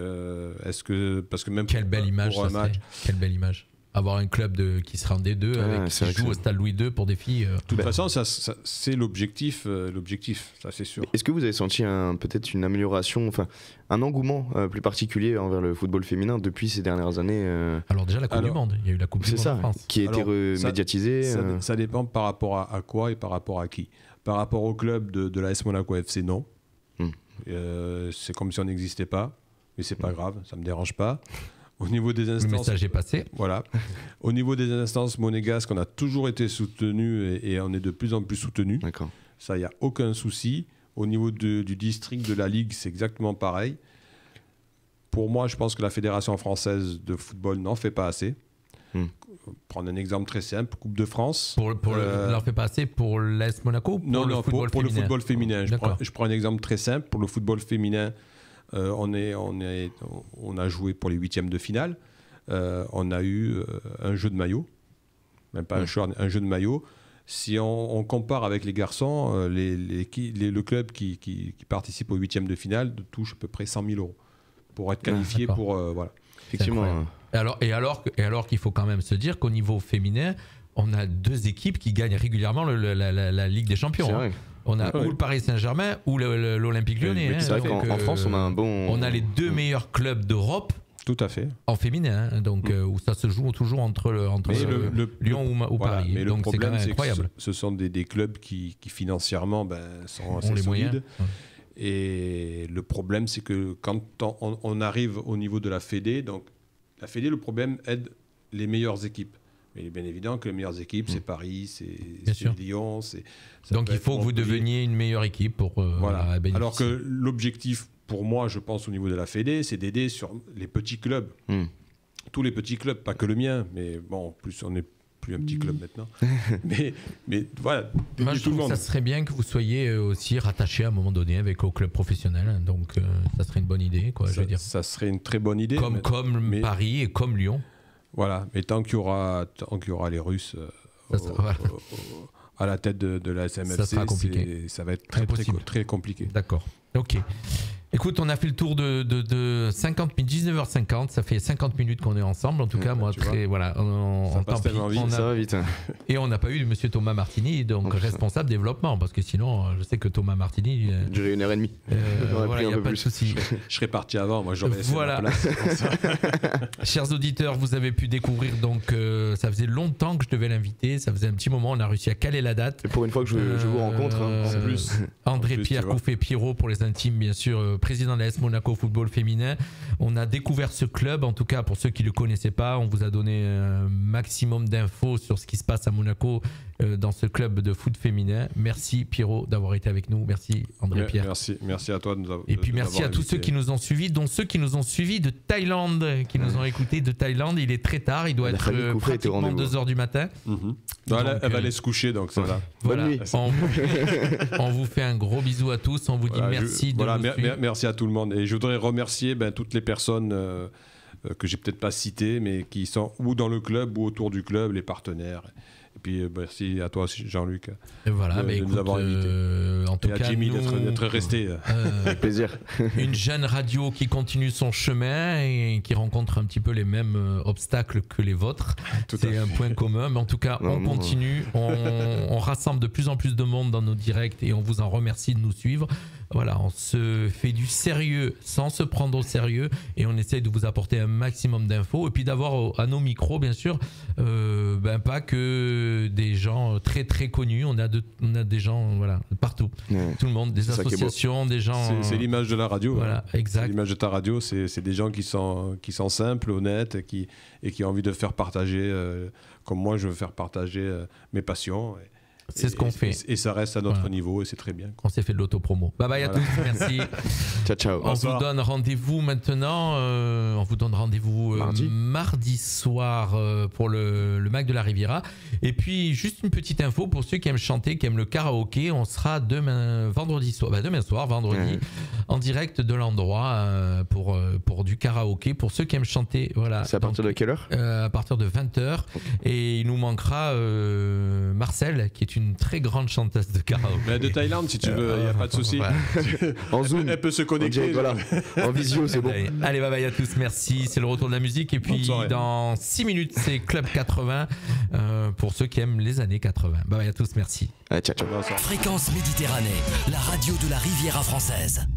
parce que même quelle belle image pour un match, quelle belle image. Avoir un club qui sera en D2 qui joue au Stade Louis II pour des filles. De toute façon, ça, c'est l'objectif, ça c'est sûr. Est-ce que vous avez senti peut-être une amélioration, un engouement plus particulier envers le football féminin depuis ces dernières années Alors déjà la Coupe du Monde, il y a eu la Coupe du Monde en France. Qui a été médiatisée. Ça dépend par rapport à quoi et par rapport à qui. Par rapport au club de l'AS Monaco FC, non. C'est comme si on n'existait pas, mais c'est pas grave, ça me dérange pas. Au niveau des instances, le message est passé. Voilà. Au niveau des instances monégasques, on a toujours été soutenu et on est de plus en plus soutenu. D'accord. Ça, il n'y a aucun souci. Au niveau du district de la Ligue, c'est exactement pareil. Pour moi, je pense que la Fédération française de football n'en fait pas assez. Prendre un exemple très simple, Coupe de France. Leur fait passer pour l'AS Monaco. Non, pour le football féminin. Je prends un exemple très simple. Pour le football féminin, on a joué pour les 8e de finale. On a eu un jeu de maillot, même pas un jeu de maillot. Si on compare avec les garçons, le club qui participe aux 8e de finale touche à peu près 100 000 € pour être qualifié pour voilà. Effectivement. Et alors qu'il faut quand même se dire qu'au niveau féminin, on a 2 équipes qui gagnent régulièrement la Ligue des Champions. On a ou le Paris Saint-Germain ou l'Olympique Lyonnais. C'est vrai qu'en France, on a un bon. On a les 2 meilleurs clubs d'Europe. Tout à fait. En féminin, donc où ça se joue toujours entre Lyon ou Paris. Mais donc le problème, c'est incroyable. Ce sont des clubs qui financièrement sont assez solides. Moyens. Et le problème, c'est que quand on arrive au niveau de la Fédé, donc la Fédé, le problème aide les meilleures équipes. Mais il est bien évident que les meilleures équipes, c'est Paris, c'est Lyon. Donc il faut que vous deveniez une meilleure équipe pour bénéficier. Alors que l'objectif, pour moi, je pense, au niveau de la Fédé, c'est d'aider sur les petits clubs. Tous les petits clubs, pas que le mien, mais bon, en plus, on n'est plus un petit club maintenant. mais voilà. Moi, je trouve que ça serait bien que vous soyez aussi rattaché à un moment donné au club professionnel. Donc, ça serait une bonne idée, quoi. Je veux dire. Ça serait une très bonne idée. Comme Paris et comme Lyon. Voilà. Mais tant qu'il y aura les Russes à la tête de la SMFC, ça va être très compliqué. D'accord. Ok. Écoute, on a fait le tour de 19h50, ça fait 50 minutes qu'on est ensemble. En tout cas, moi, ça passe tellement vite, ça va vite. Et on n'a pas eu de monsieur Thomas Martini, donc responsable développement, parce que sinon, je sais que Thomas Martini. Durait 1h30. Il n'y a pas de souci. Je serais parti avant, moi, j'aurais laissé ma place. Chers auditeurs, vous avez pu découvrir, donc, ça faisait longtemps que je devais l'inviter, ça faisait un petit moment, on a réussi à caler la date. Et pour une fois que je vous rencontre, en plus. André-Pierre Couffet-Pierrot, pour les intimes, bien sûr. Président de l'AS Monaco Football Féminin. On a découvert ce club, en tout cas pour ceux qui ne le connaissaient pas, on vous a donné un maximum d'infos sur ce qui se passe à Monaco dans ce club de foot féminin. Merci Pierrot d'avoir été avec nous. Merci André-Pierre. Merci à toi de nous avoir. Et puis merci à tous ceux qui nous ont suivis, dont ceux qui nous ont suivis de Thaïlande, qui nous ont écoutés de Thaïlande. Il est très tard, il doit être pratiquement 2h du matin. Donc, elle va aller se coucher, donc ça va. Voilà. On vous fait un gros bisou à tous, on vous dit merci de nous suivre. Merci à tout le monde. Et je voudrais remercier toutes les personnes que j'ai peut-être pas citées, mais qui sont ou dans le club ou autour du club, les partenaires. Et puis merci à toi aussi, Jean-Luc, de nous avoir invités. En tout et à cas, Jimmy d'être resté. Avec plaisir. Une jeune radio qui continue son chemin et qui rencontre un petit peu les mêmes obstacles que les vôtres. C'est un point commun. Mais en tout cas, on continue. On rassemble de plus en plus de monde dans nos directs et on vous en remercie de nous suivre. Voilà, on se fait du sérieux sans se prendre au sérieux et on essaye de vous apporter un maximum d'infos et puis d'avoir à nos micros, bien sûr, pas que des gens très très connus. On a des gens partout, tout le monde, des associations, des gens. C'est l'image de la radio. Voilà, exact. C'est l'image de ta radio. C'est des gens qui sont simples, honnêtes et qui ont envie de faire partager, comme moi, je veux faire partager mes passions. C'est ce qu'on fait. Et ça reste à notre niveau et c'est très bien. On s'est fait de l'autopromo. Bye bye à tous, merci. Ciao. On vous donne rendez-vous maintenant. On vous donne rendez-vous mardi soir pour le Mac de la Riviera. Et puis, juste une petite info pour ceux qui aiment chanter, qui aiment le karaoké. On sera vendredi soir, en direct de l'endroit pour du karaoké. Pour ceux qui aiment chanter, voilà. C'est à partir de quelle heure ? À partir de 20h. Et il nous manquera Marcel, qui est une très grande chanteuse de karaoké. Mais de Thaïlande, si tu veux, il n'y a pas de souci. En Zoom. Elle peut se connecter. Voilà. En visio, c'est bon. Allez, bye bye à tous, merci. C'est le retour de la musique. Et puis, dans 6 minutes, c'est Club 80 pour ceux qui aiment les années 80. Bye bye à tous, merci. Allez, ciao. Fréquence Méditerranée, la radio de la Riviera française.